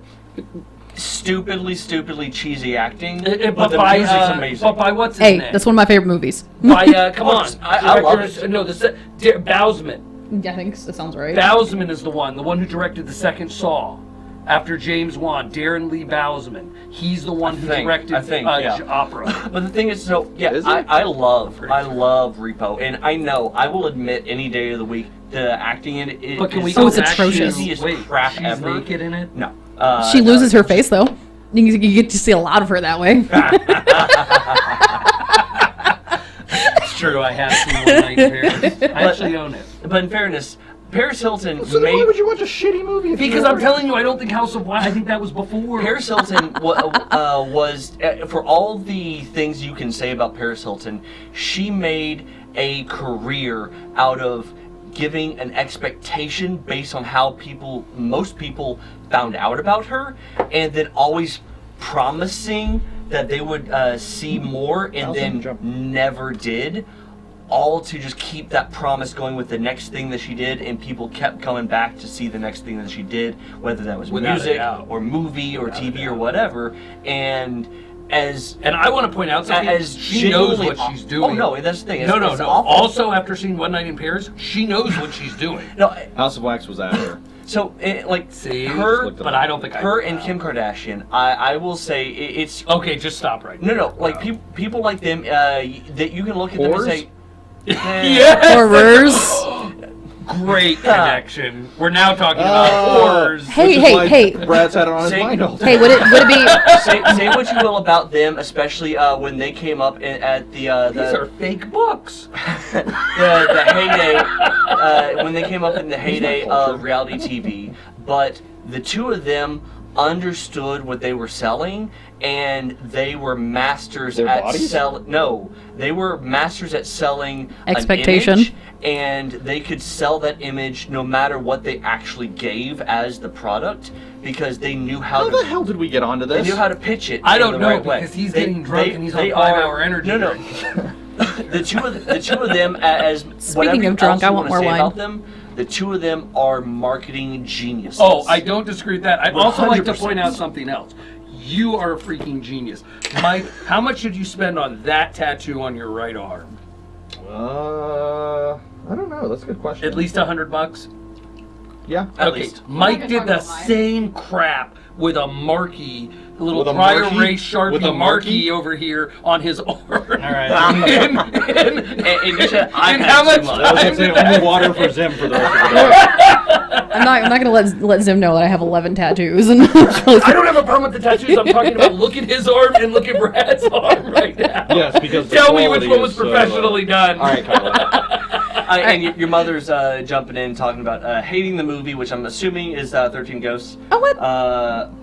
stupidly cheesy acting, But but the by music's amazing. but by what's his Hey, name? that's one of my favorite movies. By come on, I love Director- it. No, Bousman. I think that sounds right. Bousman is the one who directed the second Saw. After James Wan, Darren Lee Bousman. He's the one who directed yeah. Opera. But the thing is, so yeah, Is he? I love pretty sure. Repo, and I know I will admit any day of the week the acting in it is But can we Oh, go it's back to atrocious. easiest wait, crap she's ever. naked in it? No, She loses her face though. You get to see a lot of her that way. It's true, I have seen One Night in Paris. I actually own it. But in fairness, Paris Hilton So then why made would you watch a shitty movie? If you Because never- I'm telling you, I don't think House of Wax, I think that was before. Paris Hilton was, for all the things you can say about Paris Hilton, she made a career out of giving an expectation based on how most people found out about her, and then always promising that they would see more, and then never did. All to just keep that promise going with the next thing that she did, and people kept coming back to see the next thing that she did, whether that was Without a music doubt. or movie or Without a TV or doubt. whatever. And I want to point out something. as She knows genuinely what she's doing. Oh no, that's the thing. No. It's awful. Also, after seeing One Night in Paris, she knows what she's doing. No, House of Wax was after. so like See? her, Just looked But I don't think her I and Kim Kardashian. I will say it's Okay, just stop right now. no. Like people like them that you can look at them and Whores? say, Yes! Horrors. Great connection. We're now talking about horrors. Hey, Which is why hey. Brad's had it on his Say- mind all day. Hey, would it be? say what you will about them, especially when they came up at the These are fake books. the heyday when they came up in the heyday of reality TV, but the two of them understood what they were selling, and they were masters Their at bodies? selling. No, they were masters at selling an Expectation. image and they could sell that image no matter what they actually gave as the product because they knew how the hell did we get onto They this? knew how to pitch it. I don't in the know right way. because he's getting drunk and he's on 5-hour energy. No. drink. the two of them, as Speaking whatever of drunk, else you I want wanna more say wine. about them, the two of them are marketing geniuses. Oh, I don't disagree with that. I'd also like to 100%. point out something else. You are a freaking genius. Mike, how much did you spend on that tattoo on your right arm? I don't know. That's a good question. At least $100? Yeah. At Okay, least. Mike We're did not the gonna talk about mine. same crap with a marquee, a little With a prior marquee? race Sharpie With a marquee marquee? over here on his arm. All right. and you said I and had how too much much. I was time gonna say did that? only water for Zim for the rest of the day. I'm not gonna let Zim know that I have 11 tattoos. And I don't have a problem with the tattoos. I'm talking about look at his arm and look at Brad's arm right now. Yes, because the Tell me which quality one was is, professionally done. All right, Kyla. And your mother's jumping in talking about hating the movie, which I'm assuming is 13 Ghosts. oh what?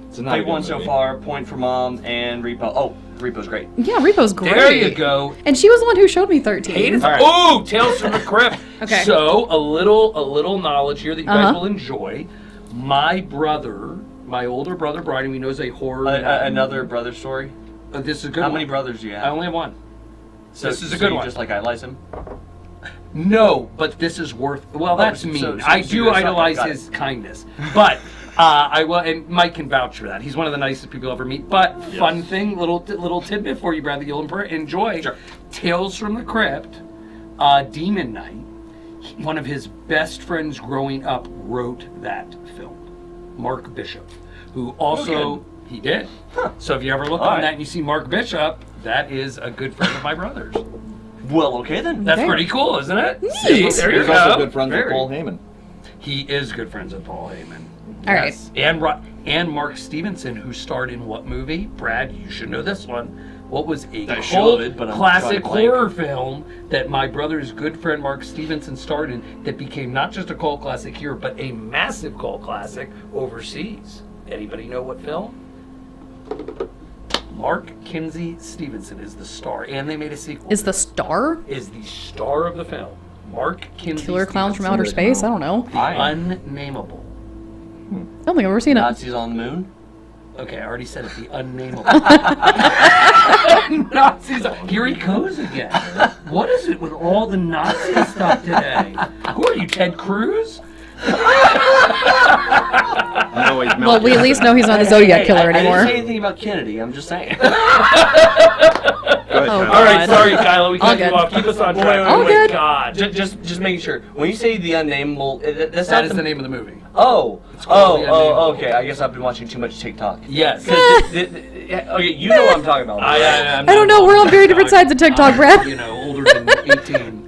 It's not a Pick good one so movie. far. Point for Mom and Repo. Oh, Repo's great. Yeah, Repo's great. There you go. And she was the one who showed me 13. Hated. All right. Oh, Tales from the Crypt. Okay. So a little knowledge here that you guys Uh-huh. will enjoy. My brother, my older brother Brian, he knows a horror. Another brother story. This is a good How one. many brothers do you have? I only have one. This is a so good you one. Just like idolize him. No, but this is worth. Well, that's mean. so I you're do a sucker. idolize Got his kindness, but I will. And Mike can vouch for that. He's one of the nicest people you'll ever meet. But fun thing, little tidbit for you, Brad, that you'll enjoy. Sure. Tales from the Crypt, Demon Knight. One of his best friends growing up wrote that film, Mark Bishop, who also he did. So if you ever look All on right. that and you see Mark Bishop, that is a good friend of my brother's. Well, okay then. That's Okay. pretty cool, isn't it? Neat. See, there you He's go. also good friends with Very. Paul Heyman. He is good friends with Paul Heyman. All right. And Mark Stevenson, who starred in what movie? Brad, you should know this one. What was a I cult should, but I'm classic drawing a blank. horror film that my brother's good friend Mark Stevenson starred in that became not just a cult classic here, but a massive cult classic overseas? Anybody know what film? Mark Kinsey Stevenson is the star, and they made a sequel. Is the star? Is the star of the film. Mark Kinsey Killer Clowns from Stevenson. Outer Space? I don't know. The Unnameable. I don't think I've ever seen it. Nazis on the moon. Okay, I already said it. The Unnameable. Nazis. Here he goes again. What is it with all the Nazi stuff today? Who are you, Ted Cruz? No, he's Well, we at least know he's not a Zodiac killer I didn't anymore. say anything about Kennedy. I'm just saying. Go ahead, Oh, Kyla. All right, God. sorry, Kyla. We All cut you good. off. Keep us on Wait, track. wait, All Oh my good. God. just making sure. When you say the unnameable, that's That not is the name of the movie. Oh, called The Unnameable. okay. I guess I've been watching too much TikTok. Yes. Okay, you know what I'm talking about. I'm I don't know. We're on very different sides of TikTok, I'm, Brad. You know, older than 18.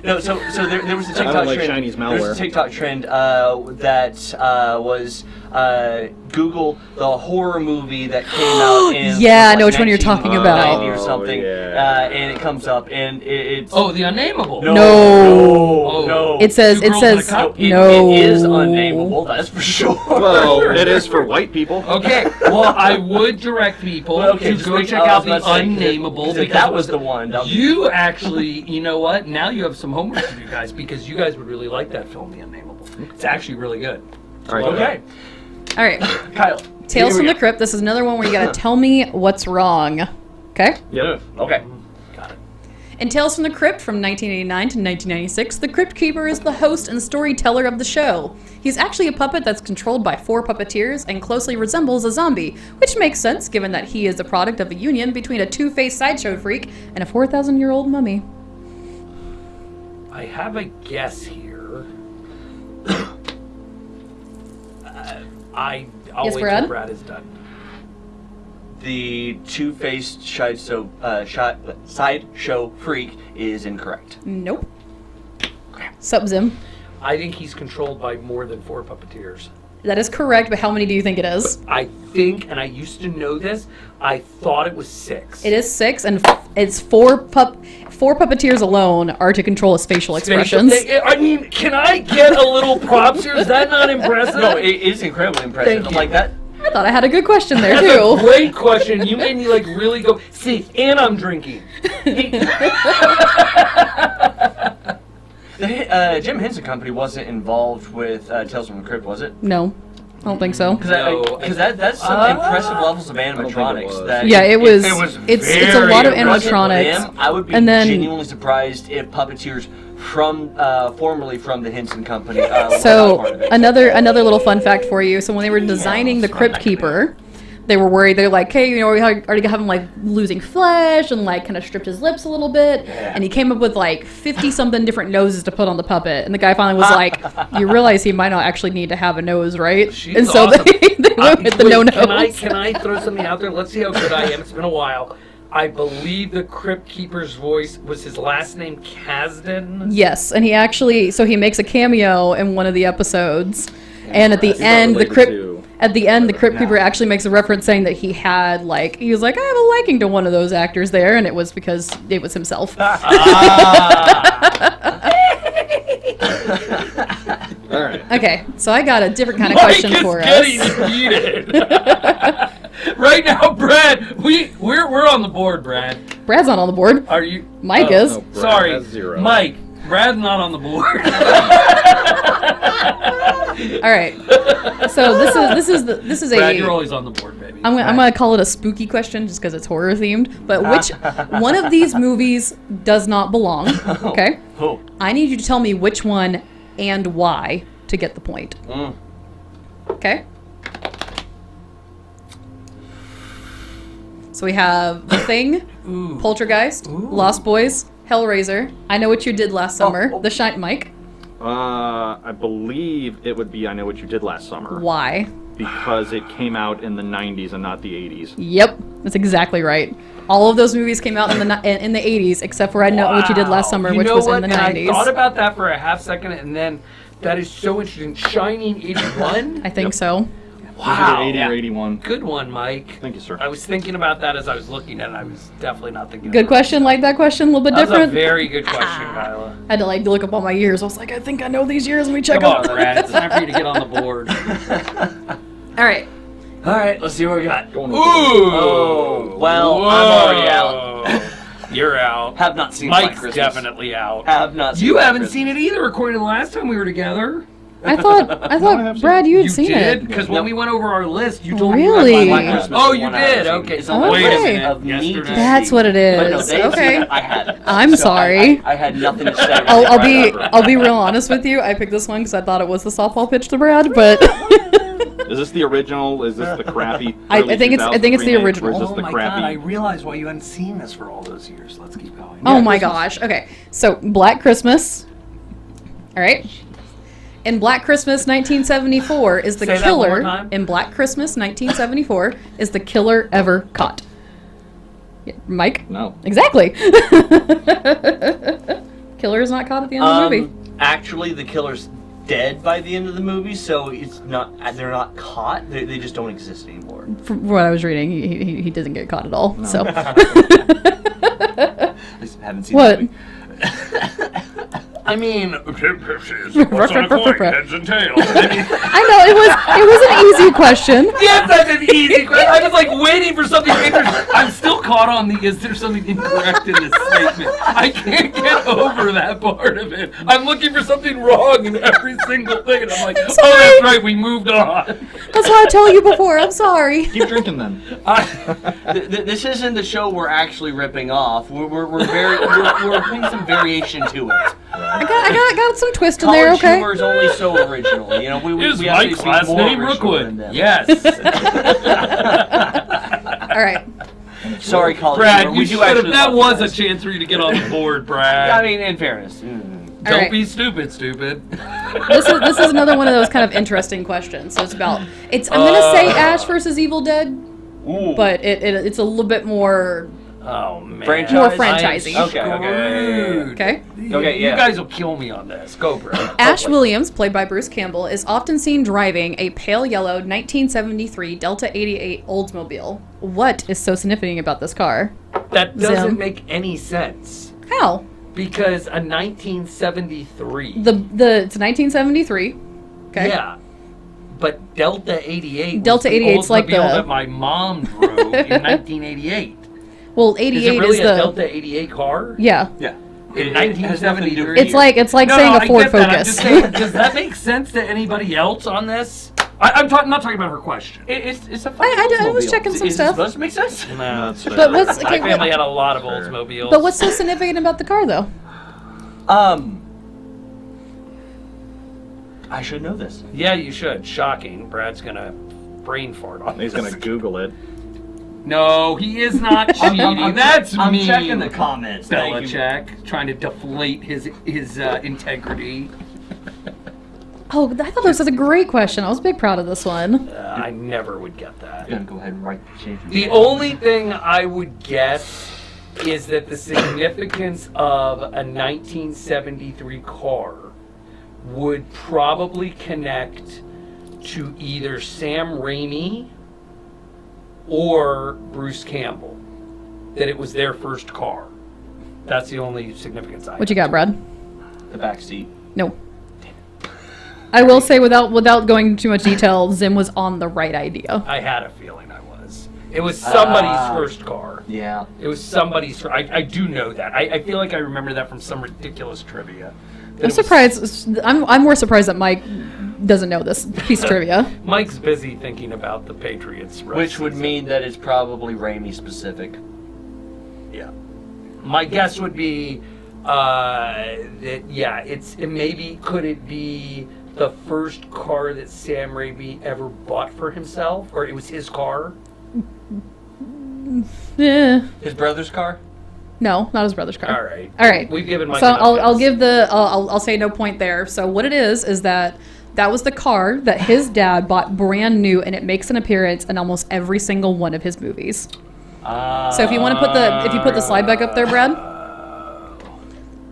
No, so there was a TikTok don't like trend. Chinese There was a malware. TikTok trend that was Google the horror movie that came out in Yeah, I know which one you're talking about. 1990 or something, yeah. and it comes up and it's Oh, The Unnameable. no, No. no. It says, Two Girls and a Cup? no. It is unnameable. That's for sure. Well, it is for white people. Okay, well, I would direct people Well, okay, to just go make- check I out was The about to say, Unnameable. because Because that was the one. That was- you actually, you know what? Now you have some homework to do, guys, because you guys would really like that film, The Unnameable. It's actually really good. All right, Okay, All right. Kyle. Tales here from we the Crypt. This is another one where you gotta tell me what's wrong. Okay? Yep. go. Okay. Got it. In Tales from the Crypt from 1989 to 1996, the Crypt Keeper is the host and storyteller of the show. He's actually a puppet that's controlled by 4 puppeteers and closely resembles a zombie, which makes sense given that he is the product of a union between a two-faced sideshow freak and a 4,000-year-old mummy. I have a guess here. I'll Yes, wait Brad? till Brad is done. The two-faced sideshow freak is incorrect. Nope. Sup, Zim? I think he's controlled by more than 4 puppeteers. That is correct, but how many do you think it is? I think, and I used to know this, I thought it was 6. It is 6, and it's 4 puppeteers alone are to control his facial expressions. I mean, can I get a little props here? Is that not impressive? No, it is incredibly impressive. Thank I'm you. like that. I thought I had a good question there, That's a too. great question. You made me like really go, see, and I'm drinking. The Jim Henson Company wasn't involved with Tales from the Crypt, was it? No, I don't think so. Because that's some impressive levels of animatronics. That Yeah, it was. it was It's a very lot of wasn't animatronics. them, I would be And then- genuinely surprised if puppeteers from formerly from the Henson Company. So were part of it. another little fun fact for you. So when they were designing the Crypt Keeper, they were worried. They're like, hey, we already have him like losing flesh and like kind of stripped his lips a little bit. Yeah. And he came up with like 50 something different noses to put on the puppet. And the guy finally was like, you realize he might not actually need to have a nose, right? She's and so awesome. they went with the no nose. Can I throw something out there? Let's see how good I am. It's been a while. I believe the Crypt Keeper's voice was his last name Kasdan. Yes, and he actually he makes a cameo in one of the episodes. And at the He's not end, the related to- Crypt Keeper actually makes a reference saying that he was like, I have a liking to one of those actors there, and it was because it was himself. All right. Okay, so I got a different kind of Mike question is for getting us. heated. Right now, Brad, we're on the board, Brad. Brad's not on the board. Are you? Mike is. No, Brad Sorry, has 0. Mike. Brad's not on the board. All right. So this is Brad, a. you're always on the board, baby. I'm gonna call it a spooky question just because it's horror themed. But which one of these movies does not belong? Okay. Oh. I need you to tell me which one and why to get the point. Okay. So we have The Thing, Poltergeist, Lost Boys, Hellraiser, I Know What You Did Last Summer, The Shine. Mike, I believe it would be I Know What You Did Last Summer. why? Because it came out in the 90s and not the 80s. Yep, that's exactly right. All of those movies came out in the 80s, except for I Know What You Did Last Summer, You which know was what? in the And 90s. I thought about that for a half second, and then that is so interesting. Shining 81. I think Yep. so. Wow. 80 or 81. Good one, Mike. Thank you, sir. I was thinking about that as I was looking at it. I was definitely not thinking. Good about question, like that question, a little bit That was a different. very good question, Kyla. I had to like look up all my years. I was like, I think I know these years. Let me check Come on, them. Brad. It's time for you to get on the board. All right. All right, let's see what we got. Going Ooh. with Oh, well, I'm already out. You're out. Have not seen Black Mike's Christmas. definitely out. Have not seen You Black haven't Christmas. seen it either, according to the last time we were together. I thought have seen Brad, it. you had You seen did? it. Because No. when we went over our list, you told Really? me Black you Christmas Oh, is you one I haven't did? seen. Okay. It's a Okay. wait a minute Of of need yesterday. to That's see. what it is. But no, they've Okay. seen it. I hadn't. I'm So sorry. I had nothing to say. I'll be real honest with you. I picked this one because I thought it was the softball pitch to Brad, but Is this the original? Is this the crappy? I early think it's 2000s the remake, original. Or is this Oh the my crappy? god, I realized why you hadn't seen this for all those years. Let's keep going. oh my gosh. Okay, so Black Christmas. All right. In Black Christmas 1974 is the Say that one more killer. time. In Black Christmas 1974 is the killer ever caught. Yeah, Mike. No. Exactly. Killer is not caught at the end of the movie. Actually, the killer's dead by the end of the movie, so it's not. They're not caught. They just don't exist anymore. From what I was reading, he doesn't get caught at all. So. At least I haven't seen What? the movie. I mean, What's on a coin? Heads and tails. I know it was an easy question. Yes, that's an easy question. I was like waiting for something interesting. I'm still caught on the is there something incorrect in this statement? I can't get over that part of it. I'm looking for something wrong in every single thing, and I'm like, oh, sorry. that's right, we moved on. That's what I told you before. I'm sorry. Keep drinking then. This isn't the show we're actually ripping off. We're putting some variation to it. I got some twist in College there. Okay. humor is only so original. You know, we Is have to Mike's be last more name original than Rookwood? them. Yes. All right. Sorry, college Brad, humor. you We do should have. actually That love was you a guys. chance for you to get on the board, Brad. I mean, in fairness. Don't All right. be stupid, stupid. This is another one of those kind of interesting questions. So it's about I'm gonna say Ash versus Evil Dead, Ooh. but it's a little bit more. Oh man. Franchise? More franchisey. I'm Okay, okay, screwed. Okay. Okay, You yeah. guys will kill me on this. Go, Brad. Ash Williams, played by Bruce Campbell, is often seen driving a pale yellow 1973 Delta 88 Oldsmobile. What is so significant about this car? That doesn't Zim. make any sense. How? Because a 1973. It's 1973. Okay. Yeah. But Delta 88 Delta was the 88's like Oldsmobile the- that my mom drove in 1988. Well, Is 88 it really is a the Delta 88 car? yeah. Yeah. in It has nothing to do with 1973. It's like No, saying no, a I Ford get that. I'm Focus. just saying, does that make sense to anybody else on this? I'm not talking about her question. It's a I was Oldsmobile. checking some Is it stuff. supposed to make sense? No, That's But fair. what's- my okay, family had a lot of Oldsmobiles. But what's so significant about the car, though? I should know this. Yeah, you should. Shocking. Brad's gonna brain fart on He's this. gonna Google it. No, he is not cheating. That's I'm mean. checking the comments. Thank you. Belichick trying to deflate his integrity. Oh, I thought this was a great question. I was big proud of this one. I never would get that. I'm gonna go ahead and write the change. The only thing I would guess is that the significance of a 1973 car would probably connect to either Sam Raimi or Bruce Campbell. That it was their first car. That's the only significance I What you got, Brad? The back seat. No. I will say, without going into too much detail, Zim was on the right idea. I had a feeling I was. It was somebody's first car. Yeah. It was somebody's. I do know that. I feel like I remember that from some ridiculous trivia. That I'm it was- surprised. I'm more surprised that Mike doesn't know this piece of trivia. Mike's busy thinking about the Patriots. Which would mean that it's probably Raimi specific. Yeah. My guess would be that could it be the first car that Sam Raimi ever bought for himself, or it was his car? Eh. His brother's car? No, not his brother's car. All right. All right. We've given Mike So enough I'll guess. give the I'll say no point there. So what it is that was the car that his dad bought brand new, and it makes an appearance in almost every single one of his movies. So if you want to put the slide back up there, Brad.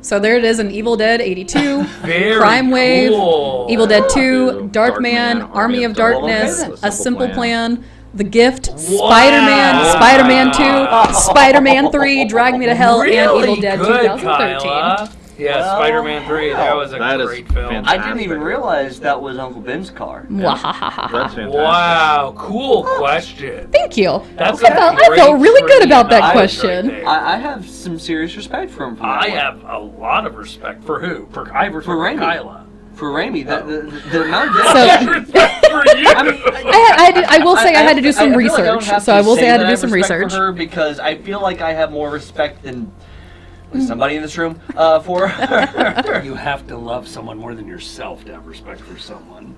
So there it is in Evil Dead 82, Very Crime Wave, cool. Evil Dead 2, Dark Dark Man, Man, Army of Darkness, Okay. A Simple Plan. Plan, The Gift, Spider-Man, Spider-Man 2, Spider-Man 3, Drag Me to Hell, and Really Evil Dead good, 2013. Kyla. Yeah, Well, Spider-Man 3. That was a that is great film. fantastic. I didn't even realize that was Uncle Ben's car. Mwahahaha. That's fantastic. Wow, cool question. Thank you. That's I felt really good about that knowledge question. right there. I have some serious respect for him. For that I one. have a lot of respect for who? For Ivor, for Raimi. Kyla. For Raimi. The amount of So- Respect for you. I will say I had to do some I feel like I don't research. have So to I will say I had to that do some respect research. for her because I feel like I have more respect than somebody in this room for her. You have to love someone more than yourself to have respect for someone.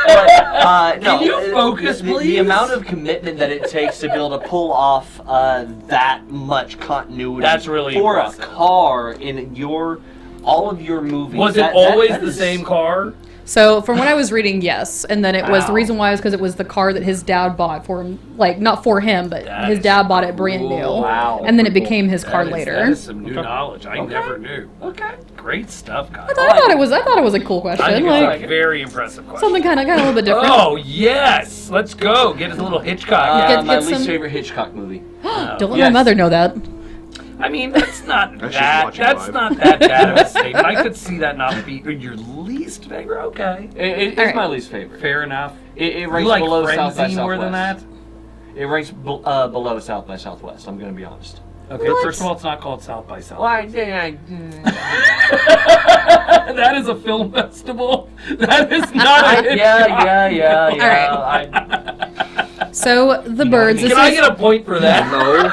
No, Can you focus, the please? amount of commitment that it takes to be able to pull off that much continuity That's really for impressive. a car in all of your movies. Was it That always the is- same car? So from what I was reading, yes, and then it was the Wow. reason why was because it was the car that his dad bought for him, like not for him, but That his is dad bought it brand cool. new, Wow. and then it Pretty became his car That later. is some new knowledge. I never knew. Okay. Great stuff, guys. I thought it was a cool question, I think like it's a very impressive question. something kind of a little bit different. Oh yes, let's go. Get us a little Hitchcock. Get My some- least favorite Hitchcock movie. Don't let my Yes. mother know that. I mean, that's not she's that. watching That's live. not that bad of a statement. I could see that not be your least favorite. Okay, It's All right. my least favorite. fair enough. It You ranks like below South by Frenzy more than that? Southwest. It ranks below South by Southwest. I'm going to be honest. Okay, What? first of all, it's not called South by South. Why? That is a film festival. That is not. a Yeah. All right. So the birds. Can This I is, get a point for that? No.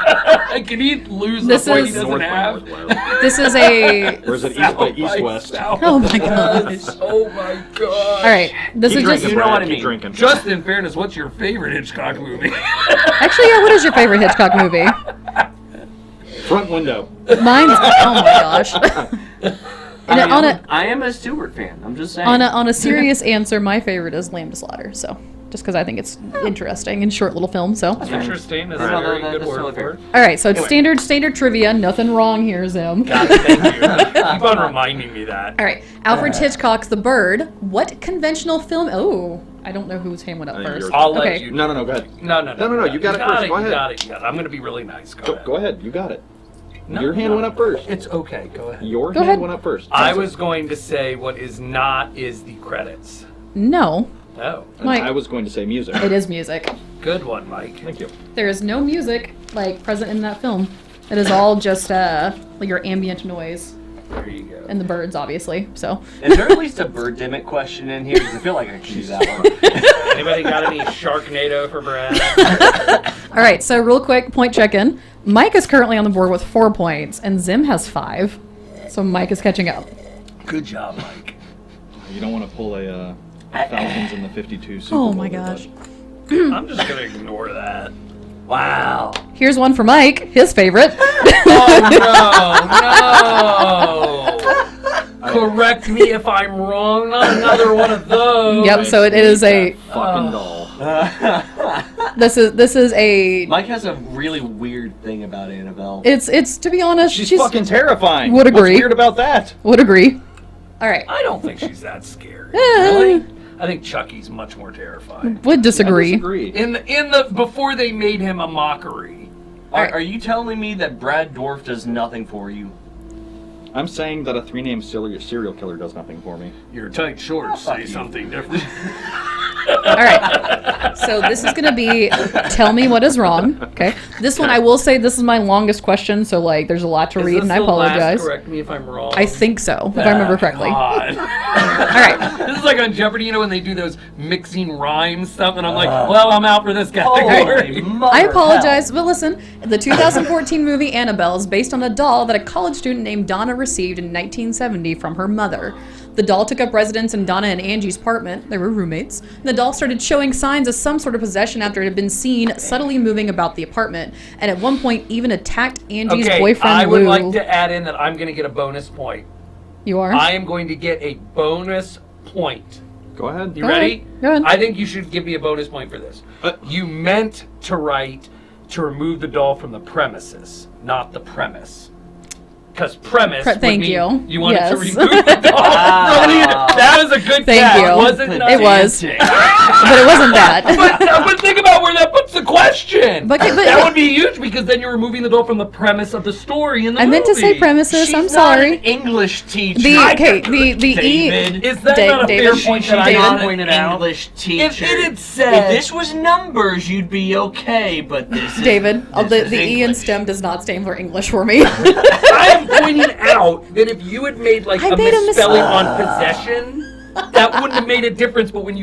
Can he lose This the point he is- doesn't North by have? Northwest. this is a. Or is it east by east-west? Oh my gosh. Oh my god. All right. This Keep is drinking, just. You know Brad, what I keep mean. drinking. Just in fairness, what's your favorite Hitchcock movie? Actually, yeah. What is your favorite Hitchcock movie? Front window. Mine's. Oh my gosh. And I am a Stewart fan. I'm just saying. on a serious answer, my favorite is Lamb to Slaughter. So just because I think it's interesting and short little film. So. Interesting. That's a No, very that's good word totally for it. All right, so it's Anyway. standard trivia. Nothing wrong here, Zim. God, thank you. Keep on reminding me that. All right, Alfred Hitchcock's The Bird. What conventional film? Oh, I don't know whose hand went up I think first. yours. I'll let Okay. you. No, go ahead. No. No, you got it first. Go ahead. You got it. I'm going to be really nice. Go ahead. You got it. No, Your hand no. went up first. It's okay. Go ahead. Your Go hand ahead. went up first. I was going to say what is not is the credits. No, Oh, And Mike. I was going to say music. it is music. good one, Mike. Thank you. There is no music like present in that film. It is all just like your ambient noise There you go. and the birds, obviously. So. Is there at least a birdemic question in here? Because I feel like I could use that one. Anybody got any Sharknado for Brad? All right. So real quick, point check-in. Mike is currently on the board with 4 points, and Zim has 5. So Mike is catching up. Good job, Mike. You don't want to pull a Falcons in the 52 Super Oh Bowl, my bud. gosh. I'm just gonna ignore that. Wow. Here's one for Mike, his favorite. Oh no! Correct me if I'm wrong. Not another one of those. Yep. So it is a. Fucking doll. This is a. Mike has a really weird thing about Annabelle. It's to be honest, She's fucking terrifying. Would agree. What's weird about that? Would agree. All right. I don't think she's that scary. Really? I think Chucky's much more terrifying. Would I disagree. disagree. In the before they made him a mockery. Are you telling me that Brad Dorff does nothing for you? I'm saying that a 3-name serial killer does nothing for me. Your tight shorts say something different. All right. So this is going to be tell me what is wrong. Okay. This one I will say this is my longest question, so like there's a lot to read, and I apologize. Correct me if I'm wrong. I think so, if I remember correctly. God. All right. This is like on Jeopardy, when they do those mixing rhyme stuff, and I'm like, well, I'm out for this Holy category. mother I of apologize, hell. but listen, the 2014 movie Annabelle is based on a doll that a college student named Donna received in 1970 from her mother. The doll took up residence in Donna and Angie's apartment. They were roommates. The doll started showing signs of some sort of possession after it had been seen subtly moving about the apartment, and at one point even attacked Angie's Okay, boyfriend I would Lou. like to add in that I'm going to get a bonus point. You are? I am going to get a bonus point. Go ahead. You Go ready? ahead. Go ahead. I think you should give me a bonus point for this. You meant to write to remove the doll from the premises, not the premise. Because premise would Thank mean you. you wanted to Yes. remove the doll. That is a good Thank guess. you. Was it not? It was. But it wasn't that. But think about where that puts the question. But- that would be huge, because then you're removing the doll from the premise of the story in the I movie. meant to say premises. She's I'm not sorry. an English teacher. The David. Is that Da- not a David, fair point She's that I not just an pointed out? English teacher. If it had said- if this was numbers, you'd be okay. But this is David, this is the E in English. STEM does not stand for English for me. I am pointing out that if you had made like I a made a misspelling on possession, that wouldn't have made a difference. But when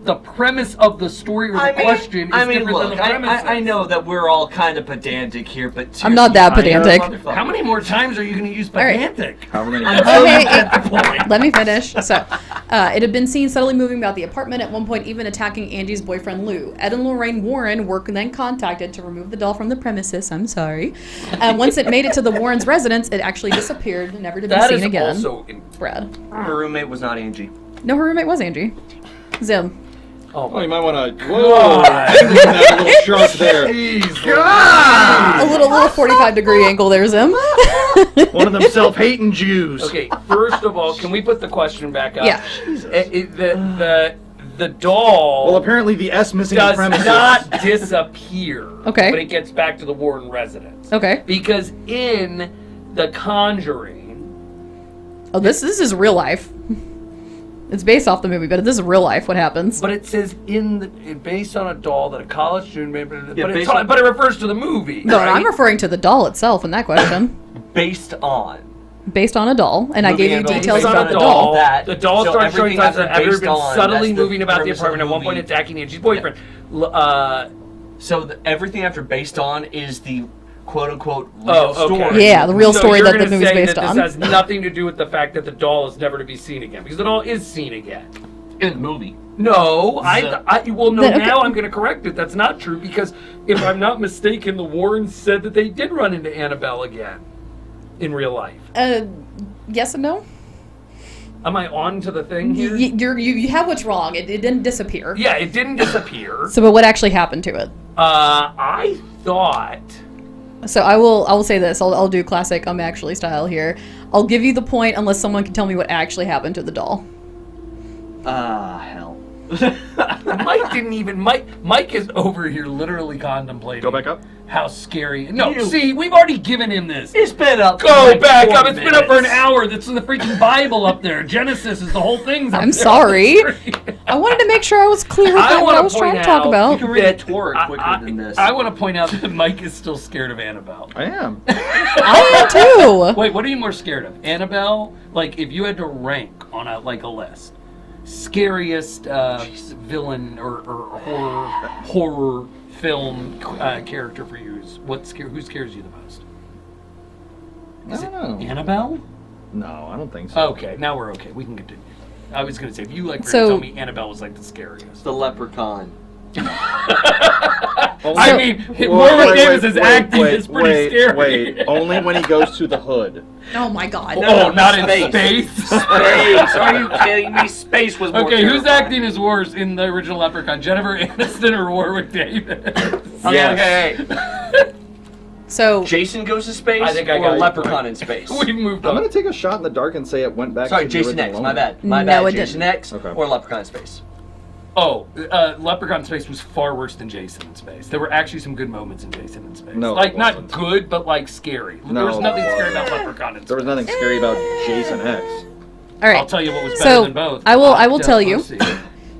the premise of the story or the question is different than the premise. I know that we're all kind of pedantic here, but I'm not that seriously, pedantic. motherfucker. How many more times are you going to use right. pedantic? However many Okay, let me finish. So, it had been seen subtly moving about the apartment, at one point even attacking Angie's boyfriend Lou. Ed and Lorraine Warren were then contacted to remove the doll from the premises. I'm sorry. Once it made it to the Warrens' residence, it actually disappeared, never to be That seen is again. also. Brad. Her roommate was not Angie. No, her roommate was Angie. Zim. Oh, you might want to. Whoa! That little shark there. A little 45-degree angle there, Zim. One of them self-hating Jews. Okay, first of all, can we put the question back up? Yeah. The doll. Well, apparently the S missing the does premises. not disappear. Okay. When it gets back to the Warren residence. Okay. Because in The Conjuring, Oh, this is real life. It's based off the movie, but this is real life. What happens? but it says based on a doll that a college student made, but based it refers to the movie. No, right? I'm referring to the doll itself in that question. Based on. Based on a doll, and I Movie gave you Annabelle details based about on the a doll. That- The doll so starts showing everything signs that after ever based been on, subtly that's the moving about the premise of the apartment, at one point movie. attacking Angie's boyfriend. So everything after based on is the quote-unquote real Oh, okay. story. Yeah, the real So story you're that the gonna movie's say based that on. This has nothing to do with the fact that the doll is never to be seen again, because the doll is seen again. In the movie. No, well, no. Okay. Now I'm going to correct it. That's not true, because if I'm not mistaken, the Warrens said that they did run into Annabelle again in real life. Yes and no. Am I on to the thing here? You have what's wrong. It didn't disappear. Yeah, it didn't disappear. So, but what actually happened to it? I thought. So I will say this. I'll do classic actually style here. I'll give you the point unless someone can tell me what actually happened to the doll. Hell. Mike didn't even. Mike is over here literally contemplating. Go back up. How scary. No, see, we've already given him this. It's been up. Go like back 4 up. It's been up for an minutes. hour. That's in the freaking Bible up there. Genesis is the whole thing's up I'm there. sorry. I wanted to make sure I was clear with I what wanna I was trying to point talk out- about. You can read that Torah quicker than this. I want to point out that Mike is still scared of Annabelle. I am. I am too. Wait, what are you more scared of? Annabelle? Like, if you had to rank on a list, scariest villain or horror film character for you is who scares you the most? I don't know. Annabelle? No, I don't think so. Okay, now we're okay. We can continue. I was gonna say if you So- tell me Annabelle was like the scariest. the leprechaun. I mean, Warwick Davis' acting is pretty scary. Wait, only when he goes to the hood. Oh my god. Oh, not in Space. space. Space. Are you kidding me? Space was more Okay, who's terrifying. acting as worse in the original Leprechaun? Jennifer Aniston or Warwick Davis? Okay, okay. So Jason goes to space I think I or got it. Leprechaun in space? We've moved I'm on. gonna take a shot in the dark and say it went back Sorry, to the Jason original X. My owner. bad. My No, bad. it Jason didn't. X Okay. or Leprechaun in space. Oh, Leprechaun in Space was far worse than Jason in Space. There were actually some good moments in Jason in Space. No, like, it not wasn't. good, but like scary. No, there was nothing it scary about wasn't. Leprechaun in Space. There was nothing scary about Jason X. all right. I'll tell you what was better So than both. I will Cocktail tell you. pussy.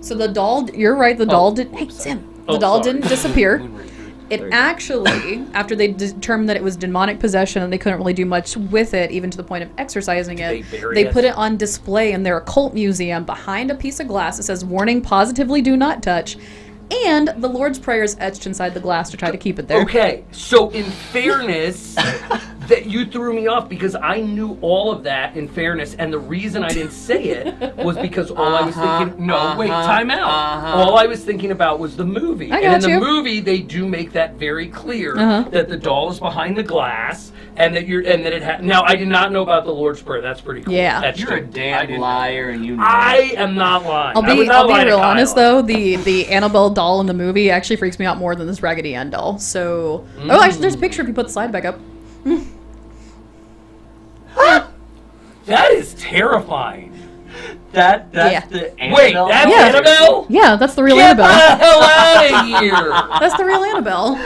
So the doll, you're right, the doll did. Hey, whoops, Sam. Oh, The doll sorry. didn't disappear. Moonraker. It There you go. actually, after they determined that it was demonic possession and they couldn't really do much with it, even to the point of exorcising They it, bury they it? put it on display in their occult museum behind a piece of glass that says, "Warning, positively do not touch." And the Lord's Prayer is etched inside the glass to try to keep it there. Okay, so in fairness, that you threw me off because I knew all of that in fairness, and the reason I didn't say it was because all I was thinking, wait, time out. All I was thinking about was the movie. I And in got the you. movie, they do make that very clear Uh-huh. that the doll is behind the glass, and that now I did not know about the Lord's Prayer. That's pretty cool. Yeah. That's You're a true. I damn didn't- liar, and you know. I am not lying. I'll I would be not lie to real Kyle. honest though. The Annabelle doll in the movie actually freaks me out more than this Raggedy Ann doll. So, oh, actually, there's a picture if you put the slide back up. That is terrifying. That's Yeah. the Wait, Annabelle. that's Yeah. Annabelle? Yeah, that's the real Get the Annabelle. hell out of here! That's the real Annabelle.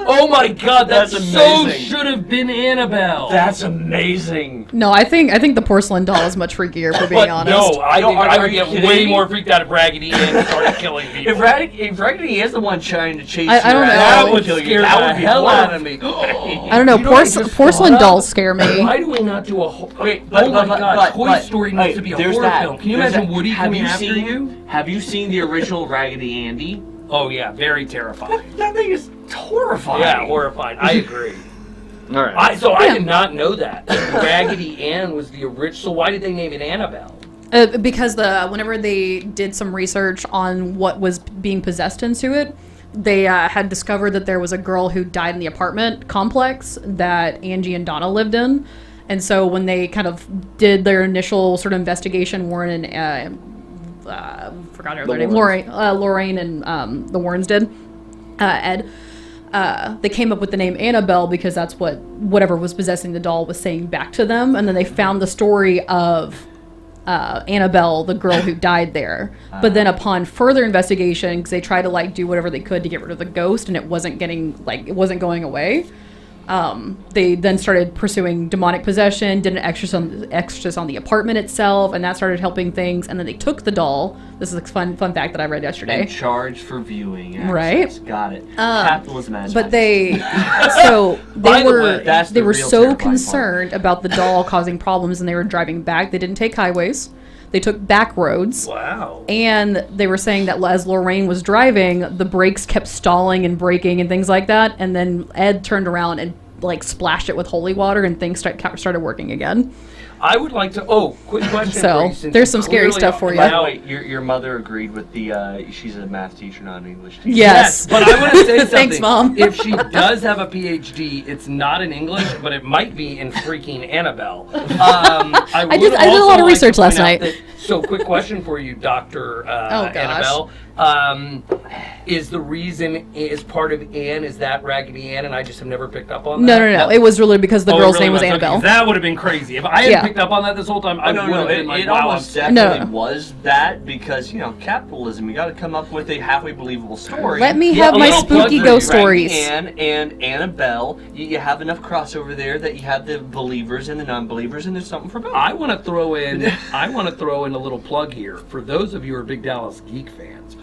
Oh my god, that That's so amazing. should have been Annabelle. That's amazing. No, I think the porcelain doll is much freakier, for being But honest. no, I think Are I you would get kidding way me? more freaked out if Raggedy Ann started killing people. If Raggedy is the one trying to chase I don't you, know. that would kill you. scare That the would be hell out of horrifying. me. I don't know. You know what I just Porcelain thought of? dolls scare me. Why do we not do a whole... Okay, oh my god, Toy Story needs hey, to be a there's horror that. film. Can you There's imagine that. Woody Have coming you after seen, you? Have you seen the original Raggedy Andy? Oh yeah, very terrifying. That thing is horrifying. Yeah, horrifying. I agree. All right. I did not know that. Raggedy Ann was the original. So why did they name it Annabelle? Because whenever they did some research on what was being possessed into it, they had discovered that there was a girl who died in the apartment complex that Angie and Donna lived in. And so when they kind of did their initial sort of investigation, Warren and forgot her other name, Lorraine and the Warrens did, Ed. They came up with the name Annabelle because that's what whatever was possessing the doll was saying back to them. And then they found the story of Annabelle, the girl who died there. But then upon further investigation, because they tried to like do whatever they could to get rid of the ghost, and it wasn't going away. They then started pursuing demonic possession, did an exorcism on the apartment itself, and that started helping things. And then they took the doll. This is a fun fact that I read yesterday. And charged for viewing access. Right. Got it. Capitalism as But magic. By the way, that's they the were real so terrifying part. concerned about the doll causing problems, and they were driving back. They didn't take highways. They took back roads. Wow. And they were saying that as Lorraine was driving, the brakes kept stalling and breaking and things like that. And then Ed turned around and like splashed it with holy water, and things started working again. I would like to. Oh, quick question. So, for you, since there's you some scary clearly stuff for you. By the now- way, your mother agreed with the. She's a math teacher, not an English teacher. Yes. But I want to say something. Thanks, Mom. If she does have a PhD, it's not in English, but it might be in freaking Annabelle. I did a lot of research last night. So, quick question for you, Dr. Oh, gosh. Annabelle. Is the reason is part of Anne, is that Raggedy Ann, and I just have never picked up on that? No. It was really because the Oh, it girl's really name was Okay, Annabelle. that would have been crazy. If I had Yeah. picked up on that this whole time, I would have been like, it wow, almost I'm- definitely No. was that because, capitalism, you got to come up with a halfway believable story. Let me Yeah, have a my little plug spooky for ghost you, stories. Anne and Annabelle, you have enough crossover there that you have the believers and the non-believers, and there's something for both. I want to throw in a little plug here for those of you who are big Dallas Geek fans.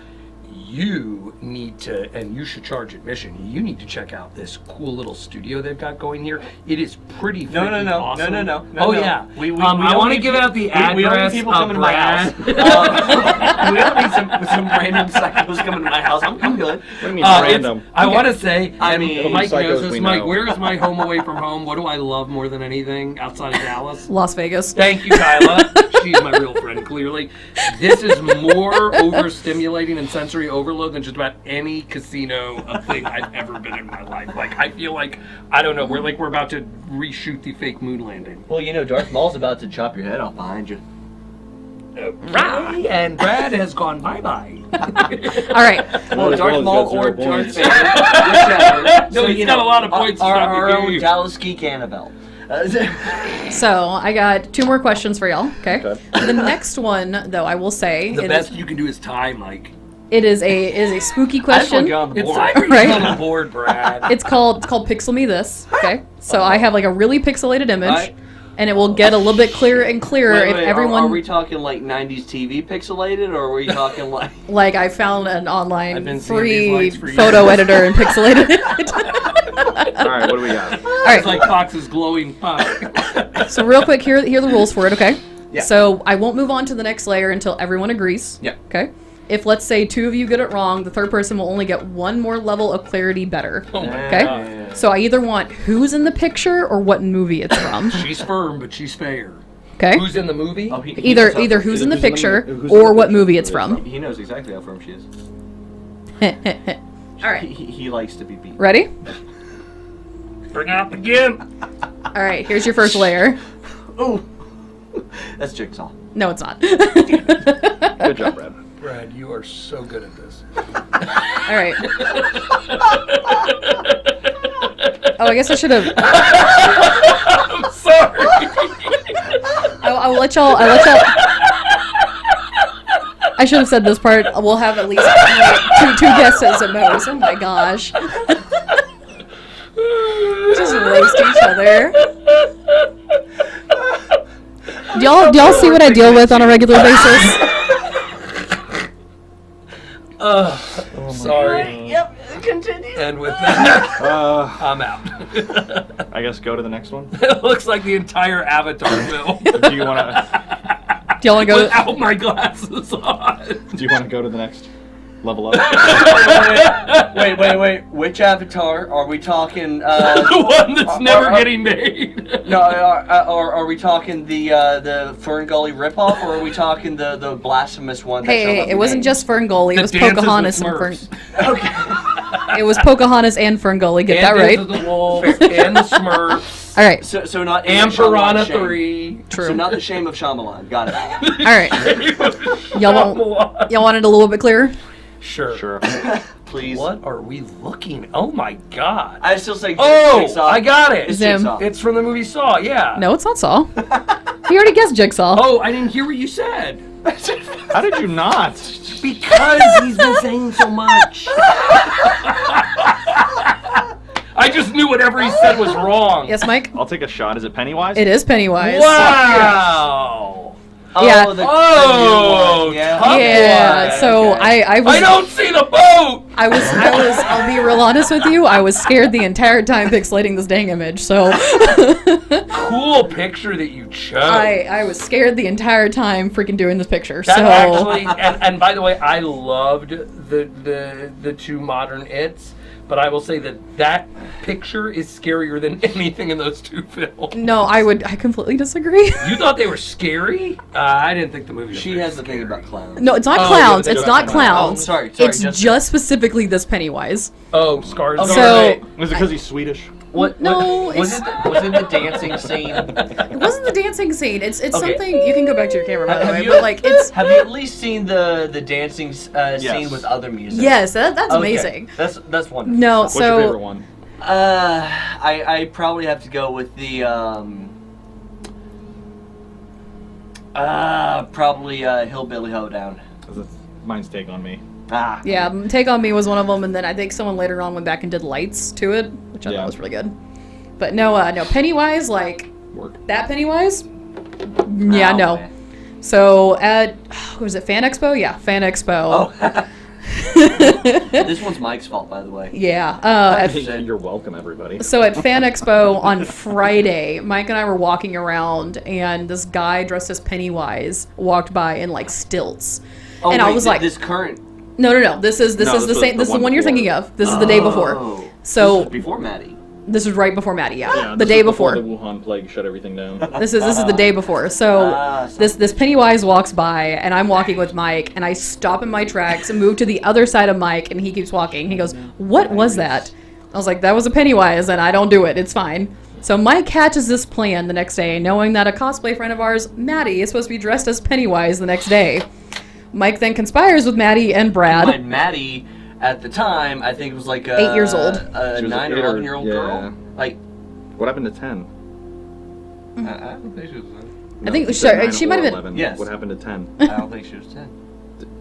You need to, and you should charge admission. You need to check out this cool little studio they've got going here. It is pretty No. awesome. No. Oh yeah. We I don't want to need give pe- out the we don't need address people of coming to my house. Brad. We don't need some random psychos coming to my house. I'm good. What do you mean It's- random? I want to say, I and mean, Mike psychos knows this. we Mike, know. where is my home away from home? What do I love more than anything outside of Dallas? Las Vegas. Thank you, Kyla. She's my real friend, clearly. This is more overstimulating and sensory overload than just about any casino thing I've ever been in my life. Like, I feel like, I don't know, we're about to reshoot the fake moon landing. Well, Darth Maul's about to chop your head off behind you. Right, and Brad has gone bye-bye. All right. Well, as Darth well Maul as or got 0 Darth points. Vader, whichever. No, he's got a lot of points to Our, stop our the own game. Dallas Geek Annabelle. So I got 2 more questions for y'all. Okay. Okay. The next one, though, I will say, The it best is, you can do is tie, Mike. it is a spooky I just want question. to get on the It's board. time for you Right. to get on the board, Brad. It's called Pixel Me This. Okay. So I have like a really pixelated image, Alright. and it will get a little bit clearer and clearer Wait, if wait, everyone. Are we talking like 90s TV pixelated, or are we talking like... Like I found an I've online been seeing free these lights for photo years. editor and pixelated it. All right, what do we got? All right. It's like Fox's glowing puck. So real quick, here are the rules for it. Okay. Yeah. So I won't move on to the next layer until everyone agrees. Yeah. Okay. If let's say 2 of you get it wrong, the third person will only get 1 more level of clarity better. Oh my Okay. God. So I either want who's in the picture or what movie it's from. She's firm, but she's fair. Okay. Who's in the movie? Oh, he Either knows how either firm who's she in the is. picture who's in or the what picture movie it's who is from. He knows exactly how firm she is. All right. He likes to be beat. Ready? Bring out the gimp. All right. Here's your first layer. Ooh. That's Jigsaw. No, it's not. Good job, Brad. Brad, you are so good at this. All right. Oh, I guess I should have. I'm sorry. I will let y'all. I should have said this part. We'll have at least two guesses at most. Oh my gosh. Just roast each other. Do y'all see what I deal with on a regular basis? Sorry. Yep, continue. And with that, I'm out. I guess go to the next one. It looks like the entire Avatar film Do you want to? Do y'all want to go? without my glasses on. Do you want to go to the next level up? Wait. Which Avatar are we talking? The one that's never are- getting made. No, are we talking the Fern Gully ripoff, or are we talking the blasphemous one? That shall Hey, not it be wasn't named? just Ferngully. It The was Dances with Pocahontas and Fern. Smurfs. Okay. It was Pocahontas and Ferngully. Get that And right. Dance of the Wolves and the Smurfs. All right. So not And Shyamalan's Piranha shame. 3. True. So not the shame of Shyamalan. Got it. All right. Y'all want it a little bit clearer? Sure. Sure. Please. What are we looking? Oh my God. I still say Oh, Jigsaw. I got it. It's Zim. Jigsaw. It's from the movie Saw, yeah. No, it's not Saw. He already guessed Jigsaw. Oh, I didn't hear what you said. How did you not? Because he's been saying so much. I just knew whatever he said was wrong. Yes, Mike. I'll take a shot. Is it Pennywise? It is Pennywise. Wow. Yeah. Oh, the Oh, new one. Yeah. tough Yeah. one. So Okay. I was. I don't see the boat. I was. I'll be real honest with you. I was scared the entire time pixelating this dang image. So Cool picture that you chose. I was scared the entire time freaking doing this picture. That So actually, and by the way, I loved the two modern It's, but I will say that picture is scarier than anything in those two films. no, I completely disagree. You thought they were scary? I didn't think the movie was She very has the thing scary. about clowns. No, it's not Oh, clowns. yeah, It's they not don't- clowns. Oh, sorry, it's just- just specifically this Pennywise. Oh, Scars. So Is it because he's Swedish? What? No, was it the dancing scene? It wasn't the dancing scene. It's Okay. something you can go back to your camera by the Have way, you- but like it's Have you at least seen the dancing scene with other music? yes, that's Okay. amazing. That's wonderful. No, What's so your favorite one? I probably have to go with the probably Hillbilly Hoedown. Mine's Take on Me. Ah. yeah, Take on Me was one of them, and then I think someone later on went back and did Lights to it, which I Yeah. thought was really good. But no, Pennywise, like Work. that Pennywise. Yeah, Oh, no. man. So at what was it, Fan Expo? Yeah, Fan Expo. Oh. This one's Mike's fault, by the way. Yeah. You're welcome, everybody. So at Fan Expo on Friday, Mike and I were walking around, and this guy dressed as Pennywise walked by in like stilts, Oh, and wait, I was like, this current. no. This is No, the this was same. This is the the one one you're before. thinking of. This is the day before. Oh. So This was before Maddie. this was right before Maddie. Yeah, Yeah, the this day was before. the Wuhan plague shut everything down. This is the day before. So so- this Pennywise walks by, and I'm walking with Mike, and I stop in my tracks and move to the other side of Mike, and he keeps walking. He goes, "What was that?" I was like, "That was a Pennywise, and I don't do it. It's fine." So Mike hatches this plan the next day, knowing that a cosplay friend of ours, Maddie, is supposed to be dressed as Pennywise the next day. Mike then conspires with Maddie and Brad. And Maddie, at the time, I think it was like 8 years old. A She was 9 or 8 or 11-year-old yeah. girl. Like, What happened to 10? I don't think she was. I think you said 9 she might or have been. 11. Yes. What happened to 10? I don't think she was 10.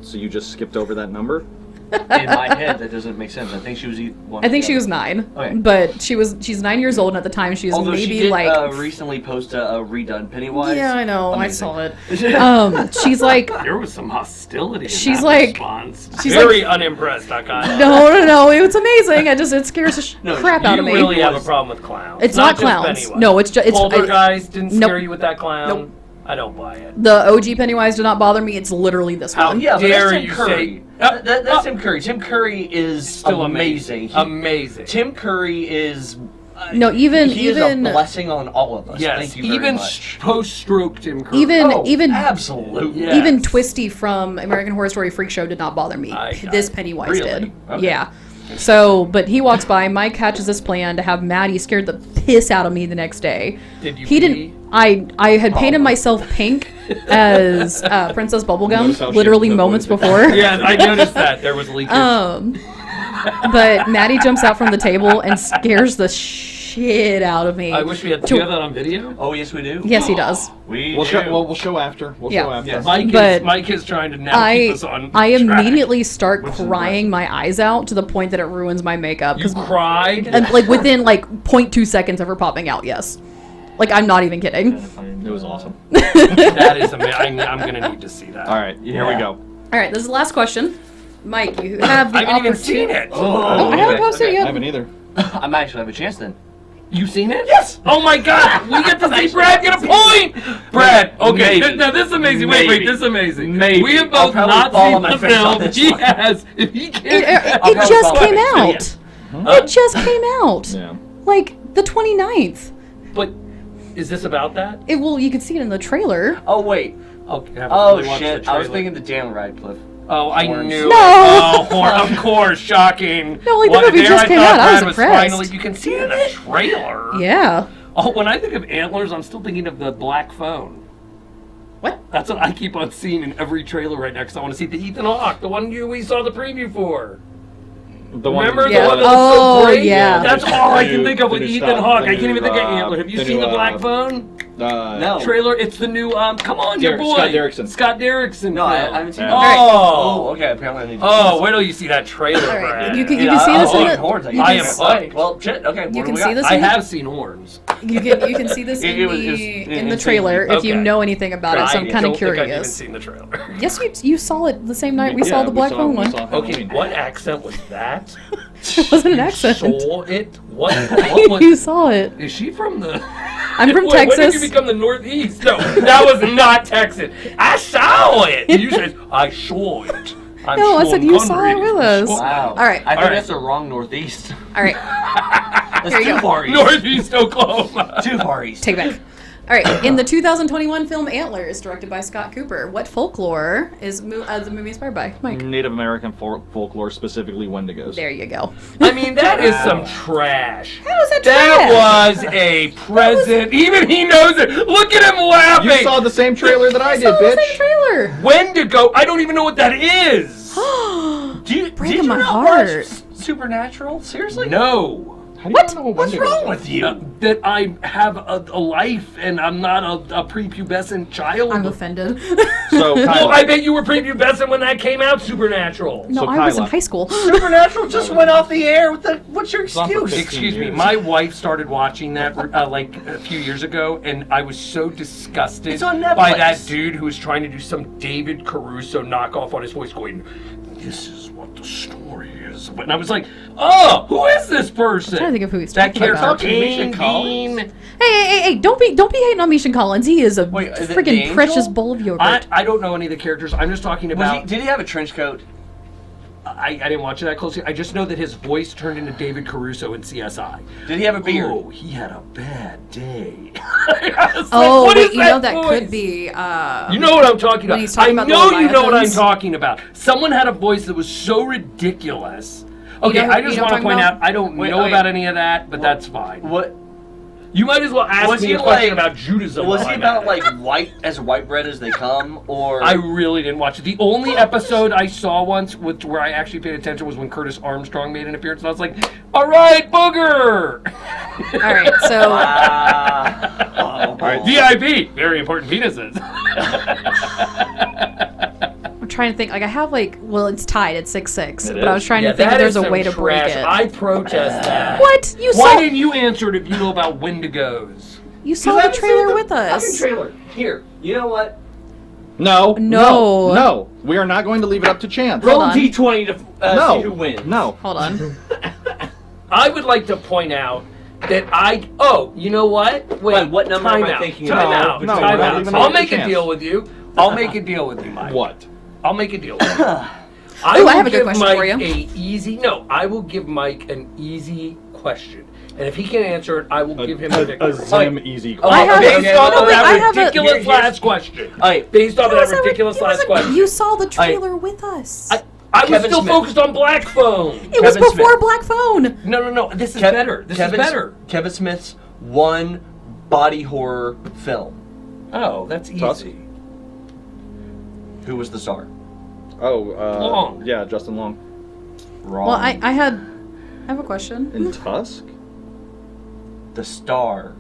So you just skipped over that number? In my head, that doesn't make sense. I think she was one. I think she was 9, Okay. but she's 9 years old, and at the time she was Although maybe she did like. recently post a redone Pennywise. Yeah, I know. Amazing. I saw it. She's like, There was some hostility in She's that like- response. she's Very unimpressed, I got it. no, it's amazing. It scares the No, crap out of You me. really have a problem with clowns. It's not just clowns. Pennywise. No, it's just Poltergeist didn't nope. scare you with that clown. Nope. I don't buy it. The OG Pennywise did not bother me. It's literally this How one. Yeah, but dare that's Tim you Curry. say- That's Tim Curry. Tim Curry is Still amazing. Amazing. Tim Curry is. No, even he is even a blessing on all of us. Yes, Thank you very even much. post-stroke Tim Curry. even absolutely. Yeah. even Yes. Twisty from American Horror Story Freak Show did not bother me. I got This it. Pennywise Really? did. Okay. Yeah. So, but he walks by. Mike hatches this plan to have Maddie scared the piss out of me the next day. Did you He pee? didn't. I had painted myself pink as Princess Notice how Bubblegum she literally avoided moments it. before. Yeah, I noticed that there was leakage. But Maddie jumps out from the table and scares the shit out of me. I wish we had. Do you have that on video? Oh yes, we do. Yes, he does. We We'll do. show after. We'll Yeah. show after. Yes. But Mike is trying to now keep us on. I track. immediately start Which is crying my eyes out to the point that it ruins my makeup. You cried. And like within like 0.2 seconds of her popping out, yes. Like I'm not even kidding. It was awesome. That is amazing. I'm gonna need to see that. All right, here we Yeah. go. All right, this is the last question. Mike, you have the I haven't even opportunity. seen it. Oh, I haven't posted it I yet. haven't either. I might actually have a chance then. You seen it? Yes. Oh my God! We get to see Brad get a point. Brad. Okay. Maybe. Now this is amazing. Wait, Maybe. this is amazing. Maybe. We have I'll both probably not fall seen on my the face on film. this He one. has. If he It, can't. it probably just fall came on my out. face. It just came out. Yeah. Like the 29th. But is this about that? Well, you could see it in the trailer. Oh wait. Okay. I haven't Oh really watched shit. the I was trailer. thinking the Dan Radcliffe. Oh, I Horns. knew. No. Oh, of course, shocking. No, like, the What, movie there just I came thought out. I was Brad impressed. Finally, you can see it in the trailer. Yeah. Oh, when I think of antlers, I'm still thinking of the black phone. What? That's what I keep on seeing in every trailer right now because I want to see the Ethan Hawke, the one we saw the preview for. The one. Remember Yeah. the one that Oh, looks so great? yeah. That's all I can think of with The new Ethan stuff, Hawke. the I can't even new, think of antler. Have you the seen new, the black phone No. trailer? It's the new. Come on, your boy, Scott Derrickson. Scott Derrickson. No, I film. haven't seen Yeah. that. Oh. Oh, okay. Apparently I need to Oh, wait till you see that trailer, All right, Brad. you can Yeah, see this I'll in see the. horns, you I can am s- hyped. Well, shit. Okay. what You do can we see got? this I in the- have seen horns. You can see this in It was in the insane. trailer if you Okay. know anything about it. So I'm I kind of don't think I've even curious. seen the trailer. Yes, you saw it the same night we saw the Black Phone one. Okay, what accent was that? It wasn't an accent. Saw it? What You was, saw it. is she from the... I'm from Wait, When did Texas. you become the Northeast? No, that was not Texas. I saw it. You said, I saw it. I'm No, I Sean saw it Connery. with us. Wow. All right. I think All right. that's the wrong northeast. All right, That's Here you too go. far east. Northeast Oklahoma. Too far east. take it back. All right, in the 2021 film Antlers, directed by Scott Cooper, what folklore is the movie inspired by? Mike. Native American folklore, specifically Wendigos. There you go. I mean, that is some trash. How is that That was a present. Even he knows it. Look at him laughing. You saw the same trailer that I did, saw the bitch. same trailer. Wendigo. I don't even know what that is. Did Breaking you my not heart. watch Supernatural? Seriously? No. How do you know what What's Wendigos wrong are? with you? That I have a life and I'm not a prepubescent child. I'm offended. So, Well, Kyla, I bet you were prepubescent when that came out, Supernatural. No, So, I was in Kyla. high school. Supernatural just went off the air. What's your on for excuse? 15 Excuse me, years. my wife started watching that like a few years ago, and I was so disgusted It's on by Netflix. that dude who was trying to do some David Caruso knockoff on his voice, going, "This is what the story is." And I was like, "Oh, who is this person?" I'm trying to think of who he's that talking character. about. Misha Dean. Collins? Hey! Don't be hating on Misha Collins. He is a Wait, is it the freaking angel? precious bowl of yogurt. I don't know any of the characters. I'm just talking about. Did he have a trench coat? I didn't watch it that closely. I just know that his voice turned into David Caruso in CSI. Did he have a beard? Oh, he had a bad day. Oh, what wait, is you know that voice? could be. You know what I'm talking about. he's talking I about the know you know what I'm Leviathans. talking about. Someone had a voice that was so ridiculous. Okay, know who- I you just know want what to I'm point talking out I don't Wait, know wait. about any of that, but that's fine. What? You might as well ask Was me he a question like- about Judaism. Was while he I'm about at it. like white bread as they come, or? I really didn't watch it. The only episode I saw once where I actually paid attention was when Curtis Armstrong made an appearance, and I was like, "All right, booger." All right, so All right. VIP, very important penises. I'm trying to think. Like I have it's tied at 6-6, It but I was is. trying to think if that there's is a way some to break trash. it. I protest that. What you Why saw? didn't you answer it if you know about Wendigos? You saw the trailer with us. Trailer. Here. You know what? No. No. No. We are not going to leave it up to chance. Roll on. D20 to No. see who wins. No. Hold on. I would like to point out that you know what? Wait, what number am time I out. thinking Time about? out. No, Time we're not out. even I'll giving make it a a chance. deal with you. I'll make a deal with you, Mike. What? I'll make a deal with you. Ooh, I have a good question Mike for you. I will give Mike an easy question. And if he can answer it, I will give him a A victory. Zim easy Oh, I have- Based okay, off no, of wait, I that have a- ridiculous here's- last question. Alright, Based off of that It wasn't- ridiculous it last wasn't- question. You saw the trailer with us. I was Kevin still Smith. focused on Black Phone. It was Kevin before Smith. Black Phone. No. This is better. This is better. Kevin Smith's one body horror film. Oh, that's easy. Tusk? Who was the star? Oh, Long. Yeah, Justin Long. Wrong. Well, I have a question. In Tusk? The star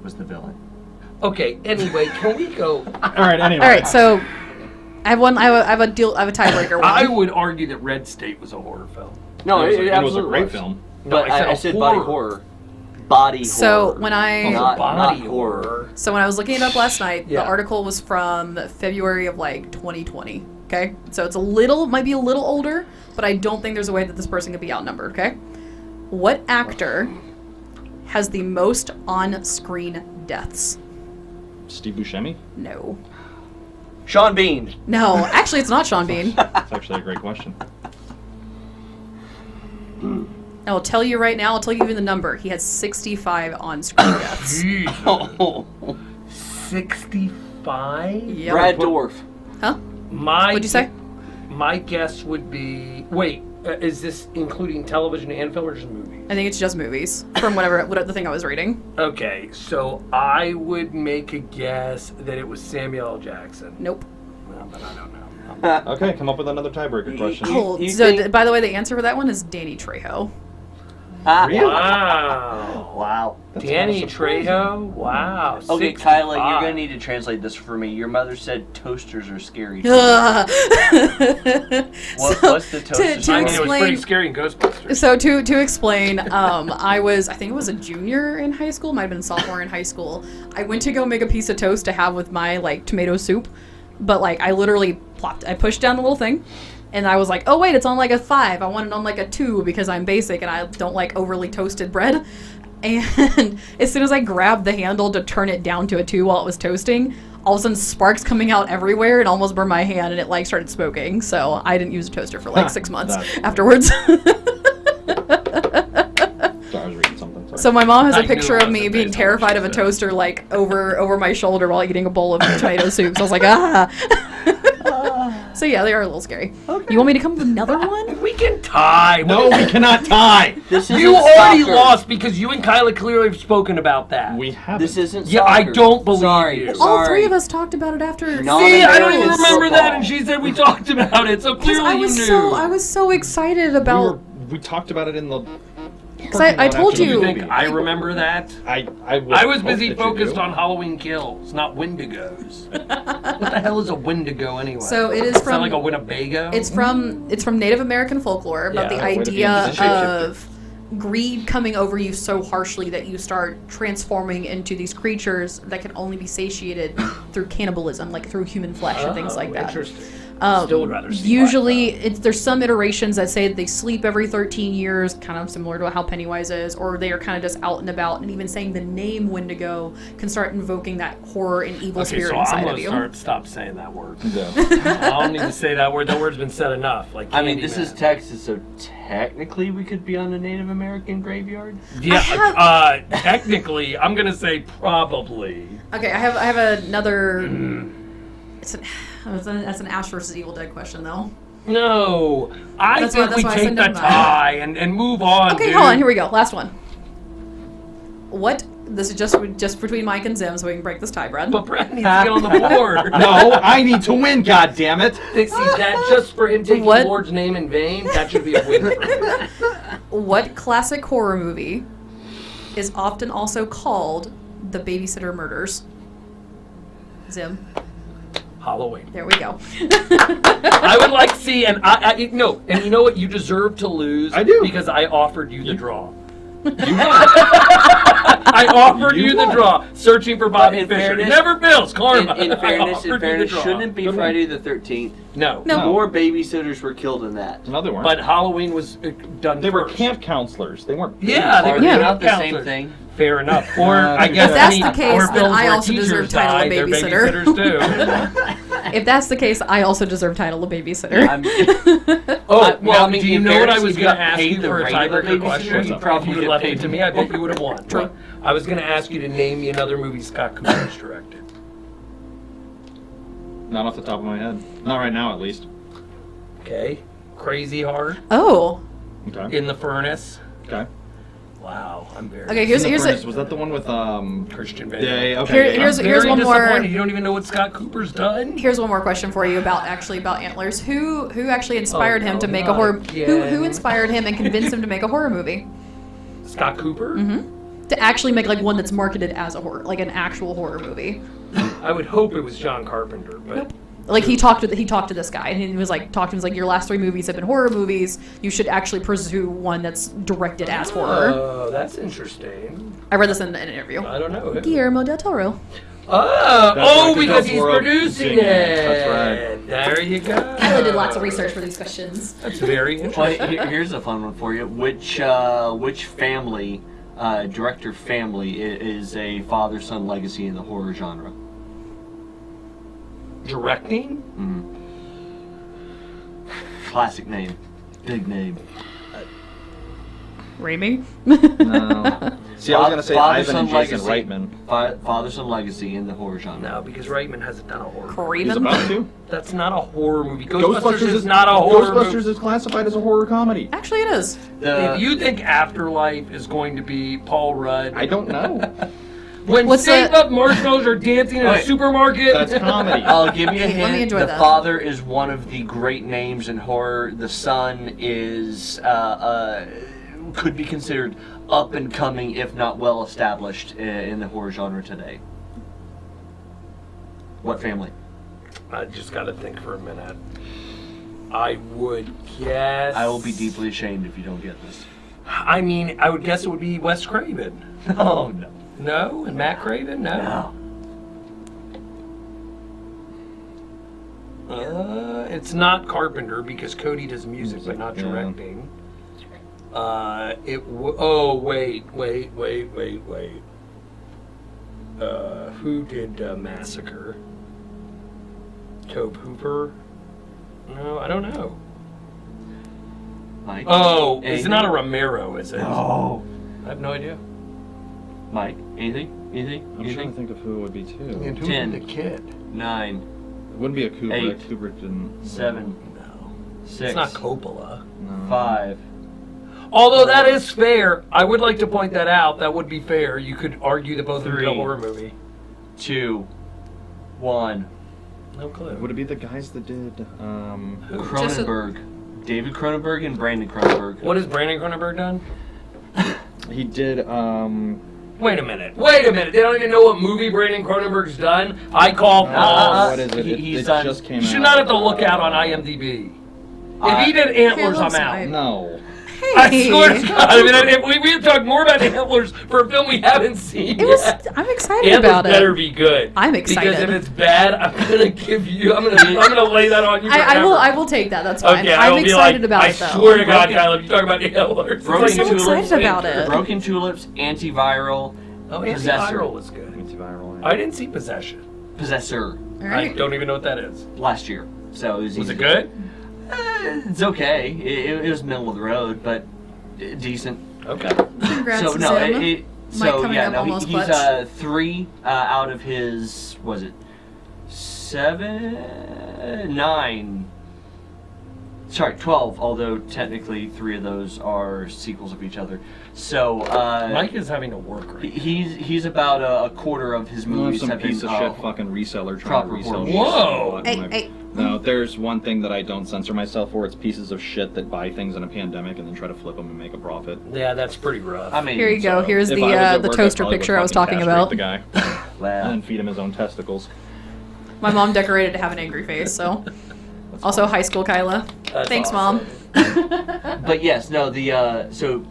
was the villain. Okay. Anyway, can we go? All right, anyway. All right, so I have one. I have a deal. I have a tiebreaker. One. I would argue that Red State was a horror film. No, It was a absolutely great film. But No, I said body horror. Body So horror. when I Not Body horror. So when I was looking it up last night, Yeah. the article was from February of 2020. Okay, so it's might be a little older, but I don't think there's a way that this person could be outnumbered. Okay, what actor has the most on-screen deaths? Steve Buscemi? No, Sean Bean. no. Actually, it's not Sean Bean. That's actually a great question. I will tell you right now. I'll tell you even the number. He has 65 on-screen deaths. Oh, 65? Yep. Brad Dorff. Huh? What'd you say? My guess would be. Wait, is this including television and film or just movies? I think it's just movies from whatever the thing I was reading. Okay, so I would make a guess that it was Samuel L. Jackson. Nope. Well, but I don't know. Okay, come up with another tiebreaker question. Oh, you so think- by the way, the answer for that one is Danny Trejo. Wow. Wow. Danny kinda surprising. Trejo? Wow. Okay, 65. Kyla, you're gonna need to translate this for me. Your mother said toasters are scary. Ugh. What's the toaster? to I mean, it was explain- pretty scary in Ghostbusters. So to explain, I think it was a junior in high school, might have been a sophomore in high school. I went to go make a piece of toast to have with my tomato soup, but I literally I pushed down the little thing, and I was like, oh wait, it's on a 5. I want it on a 2 because I'm basic and I don't like overly toasted bread. And as soon as I grabbed the handle to turn it down to a 2 while it was toasting, all of a sudden sparks coming out everywhere and almost burned my hand, and it started smoking. So I didn't use a toaster for 6 months That's afterwards. Sorry, I was reading something. Sorry. So my mom has I a knew picture it of me wasn't being based on what terrified she of a said. toaster, like over my shoulder while eating a bowl of tomato soup. So I was like, ah. So yeah, they are a little scary. You want me to come with another one? We can tie. No, we cannot tie. This isn't You already soccer. lost because you and Kyla clearly have spoken about that. We haven't. This isn't Yeah, I soccer. don't believe Sorry. you. All three Sorry. of us talked about it after. No. See, I don't American even remember that, football. and she said we talked about it, so 'Cause clearly I you was knew. I was so excited about. We talked about it in the. I told Do you you. think I remember that? I I was busy focused on Halloween Kills, not Wendigos. What the hell is a Wendigo anyway? So it is Sound from. like a Winnebago? It's from Native American folklore about Yeah, the way to be idea a shapeshifter. of greed coming over you so harshly that you start transforming into these creatures that can only be satiated through cannibalism, like through human flesh and things like that. Interesting. Um, Still would rather see usually, there's some iterations that say that they sleep every 13 years, kind of similar to how Pennywise is, or they are kind of just out and about. And even saying the name Wendigo can start invoking that horror and evil Okay, spirit so inside I'm of gonna you. stop saying that word. Yeah. I don't need to say that word. That word's been said enough. Like I mean, this is Candyman. Texas, so technically we could be on a Native American graveyard. Yeah, technically, I'm gonna say probably. Okay, I have another. That's an Ash versus Evil Dead question, though. No, I That's think why- we that's why I take said the never mind. tie and move on. Okay, dude. hold on. Here we go. Last one. This is just between Mike and Zim, so we can break this tie, Brad. But Brad needs to get on the board. No, I need to win. God damn it! See that just for him taking What? the Lord's name in vain, that should be a win for him. What classic horror movie is often also called The Babysitter Murders? Zim. Halloween. There we go. I would like to see, and no, and you know what? You deserve to lose. I do. Because I offered you the draw. I offered you the draw. Searching for Bobby in Fischer. fairness- Never fails, karma. In I fairness, offered you the draw. shouldn't it be Friday the 13th? No. No. More babysitters were killed in that. No, they weren't. But Halloween was done they were first. camp counselors. They weren't. Yeah, they Are were they Yeah. not the same counselors. thing? Fair enough. Or I guess If that's any the case, horror then films I where also teachers deserve title of die, they're babysitter. babysitters too. If that's the case, I also deserve title of babysitter. Oh, well, I mean, do you in know what I fairness, was if you going to got ask paid you the for a regular tiebreaker babysitter, question? you If probably you would get have left paid. it to me, I bet you would have won. True. I was going to ask you to name me another movie Scott Cooper's directed. Not off the top of my head. Not right now, at least. Okay. Crazy Heart, Oh. Okay. In the Furnace. Okay. Wow, I'm very Okay, here's In the Furnace, a, was that the one with Christian Yeah. Bale. Okay. here's Very one more. disappointed. You don't even know what Scott Cooper's done. Here's one more question for you about Antlers. Who actually inspired him to make a not horror? Who again. inspired him and convinced him to make a horror movie? Scott Cooper. To actually make like one that's marketed as a horror, like an actual horror movie. I would hope it was John Carpenter, but Like he talked to this guy and he was like, your last 3 movies have been horror movies. You should actually pursue one that's directed as horror. oh, that's interesting. I read this in an interview. I don't know. Guillermo del Toro. Oh, right, because because he's we're producing producing it. it. That's right. There you go. Kyla did lots of research for these questions. That's very Well, interesting. here's a fun one for you. Which family, director family, is a father-son legacy in the horror genre? Directing? Classic name, big name. Raimi? No. See, I was gonna say Ivan and Jason legacy. Reitman. Father-son legacy in the horror genre. No, because Reitman hasn't done a horror. He's Craven? about to. That's not a horror movie. Ghostbusters is not a horror Ghostbusters movie. is classified as a horror comedy. Actually, it is. If you think Afterlife is going to be Paul Rudd, I don't know. when What's Save the- Up Marshmallows are dancing in a Wait. supermarket, That's comedy. I'll give you a Hey, let me hint. enjoy The that. father is one of the great names in horror. The son is could be considered up and coming, if not well established, in the horror genre today. What family? I just got to think for a minute. I would guess. I will be deeply ashamed if you don't get this. I mean, I would guess it would be Wes Craven. Oh no. No, and Matt Craven. No. It's not Carpenter because Cody does music but not Yeah. directing. Oh wait. Who did Massacre? Tobe Hooper? No, I don't know. Mike? Oh, it's Anything? not a Romero, is it? No. I have no idea. Mike, anything? I'm trying to think of who it would be too. And who 10. did the kid? 9, It wouldn't be a Kubrick. 8, Kubrick didn't. 7, No. 6, It's not Coppola. No. 5. Although that is fair, I would like to point that out. That would be fair. You could argue that both of them did a 3. horror movie. 2, 1. No clue. Would it be the guys that did? Cronenberg. David Cronenberg and Brandon Cronenberg. What has Brandon Cronenberg done? He did. Wait a minute. They don't even know what movie Brandon Cronenberg's done. I call false. What is it? He's it done- just came You out. should not have to look out on IMDb. If he did Antlers, looks I'm out. right. No. I swear to God. I mean, if we have talked more about Antlers for a film we haven't seen It was. yet. I'm excited Antlers about better it. be good. I'm Because excited. if it's bad, I'm gonna lay that on you. I will take that. That's fine. Okay, I'm I'll be excited like, about I it though. swear to God, Kyle, if you talk about Antlers, Broken I'm so Tulips, excited about it. Broken Tulips, Antiviral, Oh, Possessor. Antiviral was good. Antiviral. I didn't see Possession. Possessor All I right. don't even know what that is. last year. So it was Was easy. it good? It's okay. It was middle of the road, but decent. Okay. Congrats, so to no, Zim. Mike Mike coming up almost he's clutch. 3 out of his, was it 7, 9? Sorry, 12. Although technically 3 of those are sequels of each other. So Mike is having to work right. he's about a quarter of his You know, movies some have been piece of shit fucking reseller trying to proper resell horror. shit. Whoa. Hey. No, there's one thing that I don't censor myself for. It's pieces of shit that buy things in a pandemic and then try to flip them and make a profit. Yeah, that's pretty rough. I mean, Here you go. So, Here's if the I was at the work, I'd toaster probably picture I was fucking talking castrate about. the guy Well, and then feed him his own testicles. My mom decorated to have an angry face. So, also high school Kyla. That's Thanks, awesome. Mom. but yes, no. The so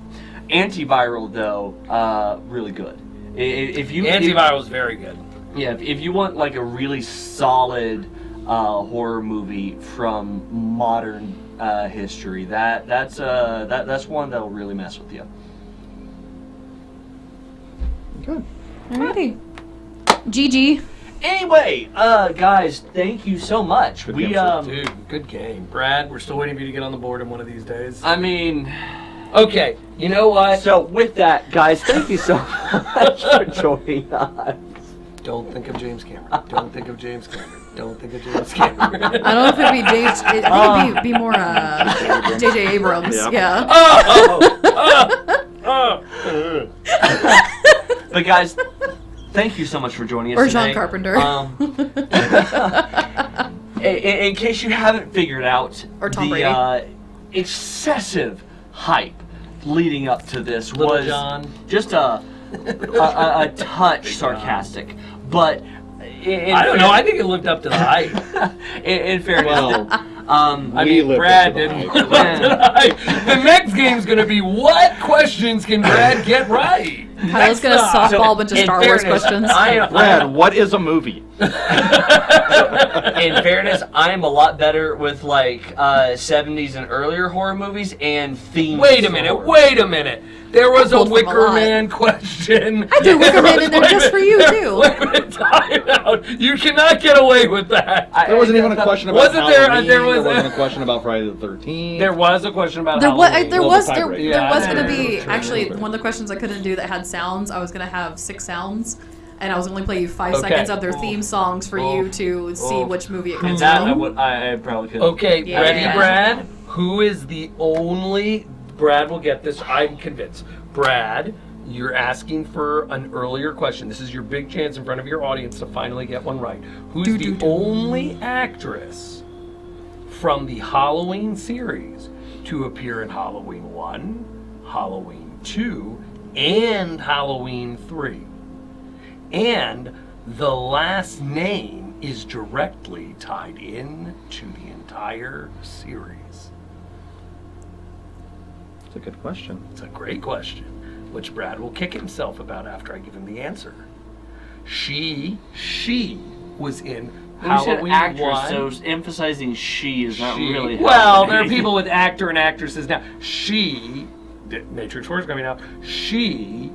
Antiviral though, really good. If you Antiviral is very good. Yeah, if you want like a really solid horror movie from modern history, that's one that'll really mess with you. Good. Alrighty. GG. Anyway, guys, thank you so much. Good We game, Dude, good game. Brad, we're still waiting for you to get on the board in one of these days. I mean, Okay, you know what? so with that, guys, thank you so much for joining us. Don't think of James Cameron. Don't think of James Cameron. Don't think of James Cameron. I don't know if it'd be James. I think it'd be more J.J. Abrams. Yep. Yeah. But guys, thank you so much for joining us Or today. John Carpenter. In case you haven't figured out, Or Tom the excessive hype leading up to this Little was John. just a touch sarcastic, but I don't know. I think it lived up to the hype. in fairness, Well, I We mean, lived Brad up to the didn't hype. live up to the hype. The next game's going to be what questions can Brad get right? Kyle's gonna Next up. softball a bunch of in Star Wars fairness, questions. Brad, what is a movie? in fairness, I am a lot better with like 70s and earlier horror movies and themes. Wait a minute. There was I a pulled from a Wicker lot. Man question. I threw Wicker Man in there just for you, too. Wait a minute, time out. You cannot get away with that. There wasn't even a question about Wasn't there- Halloween. there was- wasn't a question about Friday the 13th. There was a question about There Halloween. was Well, the tiebreaker. Yeah, gonna true, be true, actually true. one of the questions I couldn't do that had sounds. I was gonna have 6 sounds, and I was only play you 5 Okay. seconds of their theme songs for you to see Oof. which movie it And comes that from. I probably could. Okay, Yeah. ready, Yeah. Brad? Who is the only... Brad will get this, I'm convinced. Brad, you're asking for an earlier question. This is your big chance in front of your audience to finally get one right. Who's the only actress from the Halloween series to appear in Halloween 1, Halloween 2, and Halloween 3? And the last name is directly tied in to the entire series. It's a good question. It's a great question, which Brad will kick himself about after I give him the answer. She was in You said Halloween actress, 1. so emphasizing she is not She- really. well, helping. there are people with actor and actresses now. Matrix 4 is coming out. She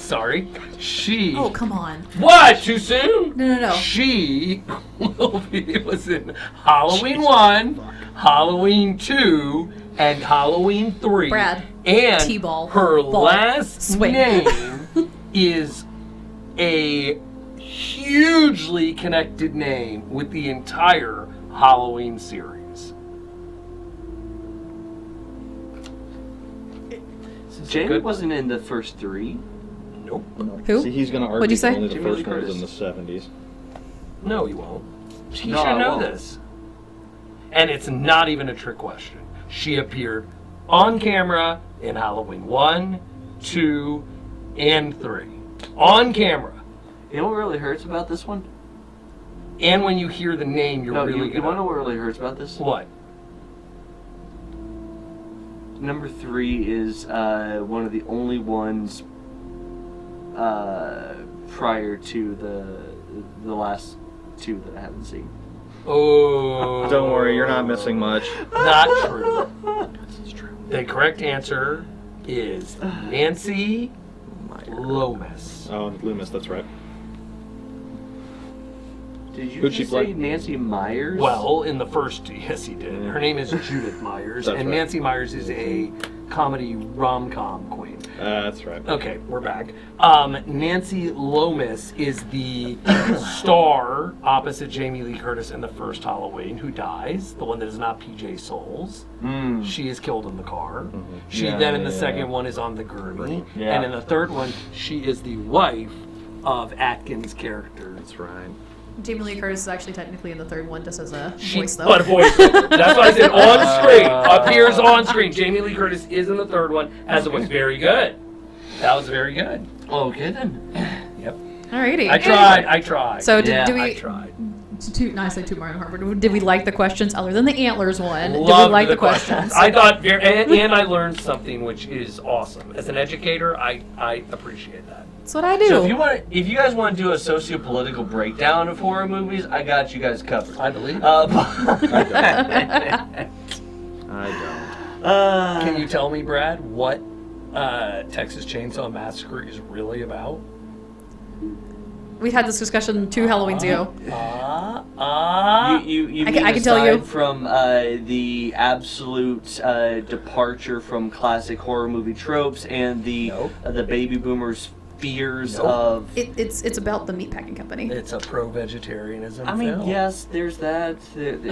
Oh, come on. What? Too soon? No. She was in Halloween 1, Halloween 2, and Halloween 3. Brad, And T-ball, her ball, last swing. name is a hugely connected name with the entire Halloween series. Jamie wasn't in the first 3. Nope. Who? See, he's going to argue What'd you say? that only the Jamie Lee first one was in the Curtis. 70s. No, you won't. You No, I should know won't. this. And it's not even a trick question. She appeared on camera in Halloween 1, 2, and 3. On camera. You know what really hurts about this one? And when you hear the name, you're No, really you gonna... want to know what really hurts about this? What? Number 3 is one of the only ones prior to the last 2 that I haven't seen. Oh. Don't worry, you're not missing much. Not true. This is true. The correct answer is Nancy Loomis. Oh, Loomis, that's right. Did you Who'd she just say play? Nancy Myers? Well, in the first, yes, he did. Her name is Judith Myers, That's and right. Nancy Myers is a comedy rom-com queen. That's right. Okay, we're back. Nancy Loomis is the star opposite Jamie Lee Curtis in the first Halloween, who dies, the one that is not PJ Souls. She is killed in the car. She Yeah, then in the yeah. second one is on the gurney. Yeah. And in the third one, she is the wife of Atkins' character. That's right. Jamie Lee Curtis is actually technically in the third one, just as a She, voice, though. but voice. That's why I said on screen. Appears on screen. Jamie Lee Curtis is in the third one as a voice. Very good. That was very good. Okay then. Yep. Alrighty. I tried. So Yeah, do I we? tried. Nicely to Martin Harper. Did we like the questions other than the antlers one? Did we Loved like the questions? I thought, and I learned something which is awesome. As an educator, I appreciate that. That's what I do. So if you guys want to do a socio-political breakdown of horror movies, I got you guys covered. I believe. I don't. Can you tell me, Brad, what Texas Chainsaw Massacre is really about? We had this discussion 2 Halloweens ago. You I mean can tell you. aside from the absolute departure from classic horror movie tropes and the baby boomers' fears of. It's about the meatpacking company. It's a pro-vegetarianism I mean, film. yes, there's that. It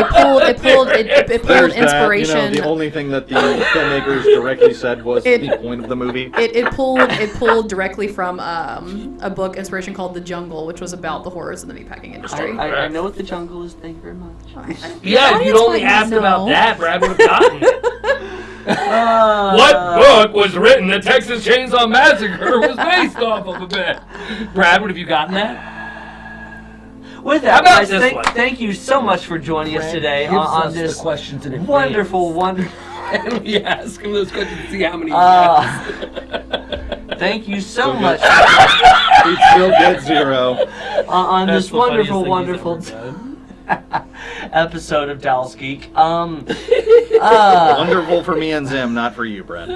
pulled There's inspiration. that, the only thing that the filmmakers directly said was the point of the movie. It pulled directly from a book inspiration called The Jungle, which was about the horrors of the meatpacking industry. I know what the jungle is. Thank you very much. Yeah, if you'd only asked about that, Brad would have gotten it. What book was written that Texas Chainsaw Massacre was based off of a bit? Brad, would have you gotten that? With How that, about guys, this one? thank you so much for joining us today on this questions in wonderful. And we ask him those questions to see how many he Thank you so much He'd still get 0. on That's this the funniest thing wonderful he's ever done. episode of Dallas Geek. Wonderful for me and Zim, not for you, Brad.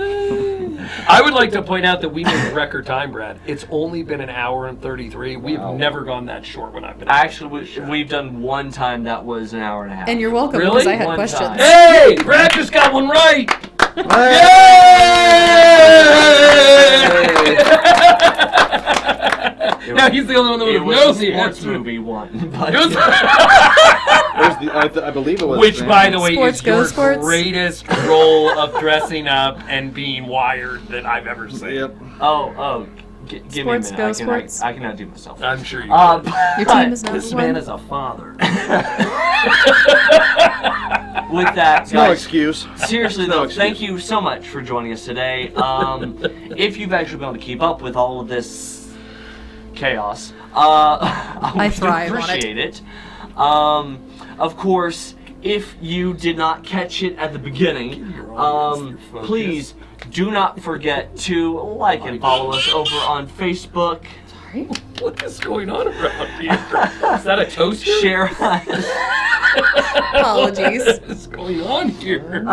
I would like to point out that we made a record time, Brad. It's only been an hour and 33. We've never gone that short when I've been. Actually, we've done one time that was an hour and a half. And you're welcome, Really? because I had One questions. time. Hey, Brad just got one right. Now he's the only one that would It have was known a the sports answer. movie one. But It was- I believe it was. Which, by the way, Sports is go your sports. greatest role of dressing up and being wired that I've ever seen. Yep. Give me a Sports minute. go sports. I cannot do myself. I'm sure you Your can. team is not This one. man is a father. With that, No guys, excuse. seriously No though, excuse. thank you so much for joining us today. If you've actually been able to keep up with all of this chaos, I would thrive on it. appreciate it. Of course, if you did not catch it at the beginning, please do not forget to like and follow us over on Facebook. What is going on around here? Is that a toaster? Share us. Apologies. What's going on here?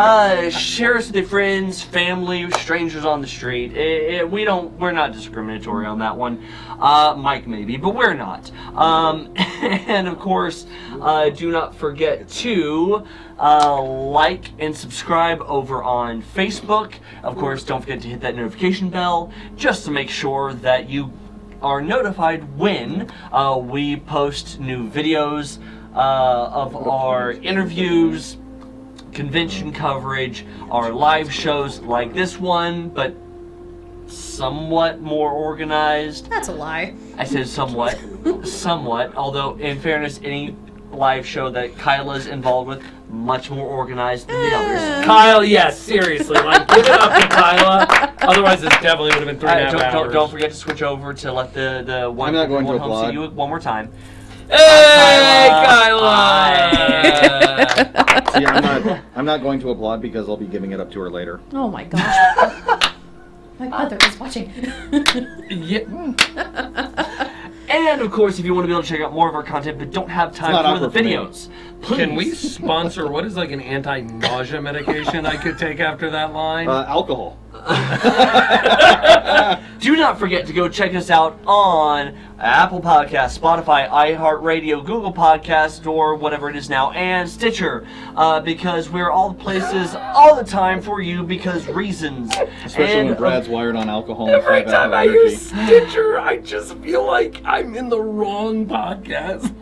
Share us with your friends, family, strangers on the street. We're not discriminatory on that one. Mike maybe, but we're not. And of course, do not forget to like and subscribe over on Facebook. Of course, don't forget to hit that notification bell just to make sure that you are notified when we post new videos of our interviews, convention coverage, our live shows like this one, but somewhat more organized. That's a lie. I said somewhat. Somewhat. Although, in fairness, any live show that Kyla's involved with, much more organized than the others. Kyle, yes, seriously, like, give it up to Kyla. Otherwise, this definitely would have been 3.5 hours. Don't forget to switch over to let the one I'm not going to home applaud. see you one more time. Hey, Kyla! See, I'm not going to applaud because I'll be giving it up to her later. Oh my gosh. My mother is watching. Yeah. And of course, if you want to be able to check out more of our content but don't have time for the videos, please. Can we sponsor, what is like an anti-nausea medication I could take after that line? Alcohol. Do not forget to go check us out on Apple Podcasts, Spotify, iHeartRadio, Google Podcasts, or whatever it is now, and Stitcher, because we're all the places all the time for you because reasons. Especially when Brad's wired on alcohol and Every 5 time hour I energy. use Stitcher, I just feel like I'm in the wrong podcast.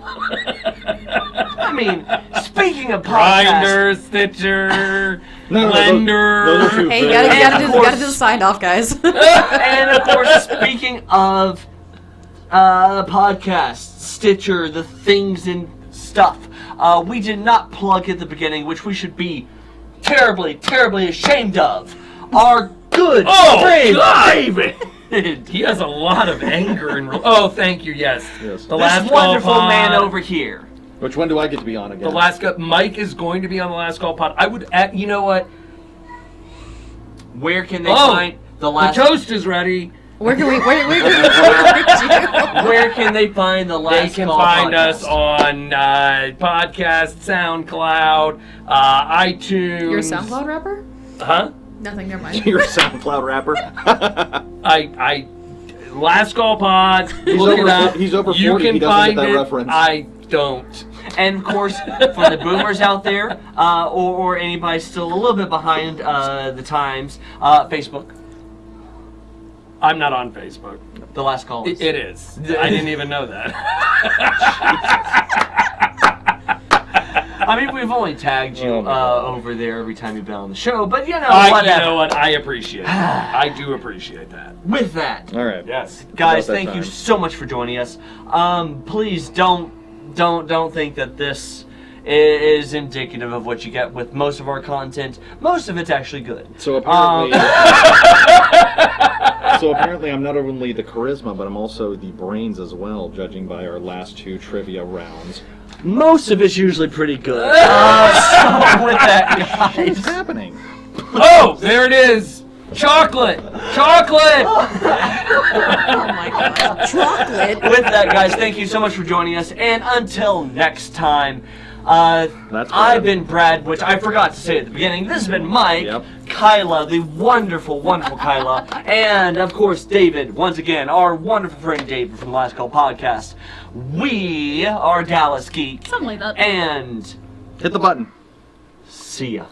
I mean, speaking of podcasts, Grindr, Stitcher, No, Blender. those are two Hey, you very- gotta do the sign off, guys. and of course, speaking of podcasts, Stitcher, the things and stuff, we did not plug at the beginning, which we should be terribly, terribly ashamed of. Our good friend, God! David. He has a lot of anger and. Oh, thank you. Yes. Yes. The This last call wonderful pod. man over here. Which one do I get to be on again? The last call. Mike is going to be on the last call pod. I would. You know what? Where can they find the last? The toast is ready. Where can we find you? Where can they find the last? They can call find podcast? us on podcast, SoundCloud, iTunes. You're a SoundCloud rapper? Huh? Nothing, never mind. You're a SoundCloud rapper. I last call pod. He's Look over it up. he's over You 40, can he doesn't find get that it. reference. I don't. And of course, for the boomers out there, or anybody still a little bit behind the times, Facebook. I'm not on Facebook. The last call. It is. I didn't even know that. I mean, we've only tagged you over there every time you've been on the show, but you know, You whatever. know what? I appreciate that. I do appreciate that. With that, All right. Yes. guys, About that thank you time. so much for joining us. Please don't think that this is indicative of what you get with most of our content. Most of it's actually good. So apparently, I'm not only the charisma, but I'm also the brains as well, judging by our last 2 trivia rounds. Most of it's usually pretty good. So with that, What's guys. happening? Oh, there it is. Chocolate. Chocolate. Oh my god. Chocolate. With that, guys, thank you so much for joining us, and until next time, That's I've been Brad, which I forgot to say at the beginning. This has been Mike, Yep. Kyla, the wonderful, wonderful Kyla, and of course David, once again, our wonderful friend David from the Last Call Podcast. We are Dallas Geek, Something like that. and Hit the button. see ya.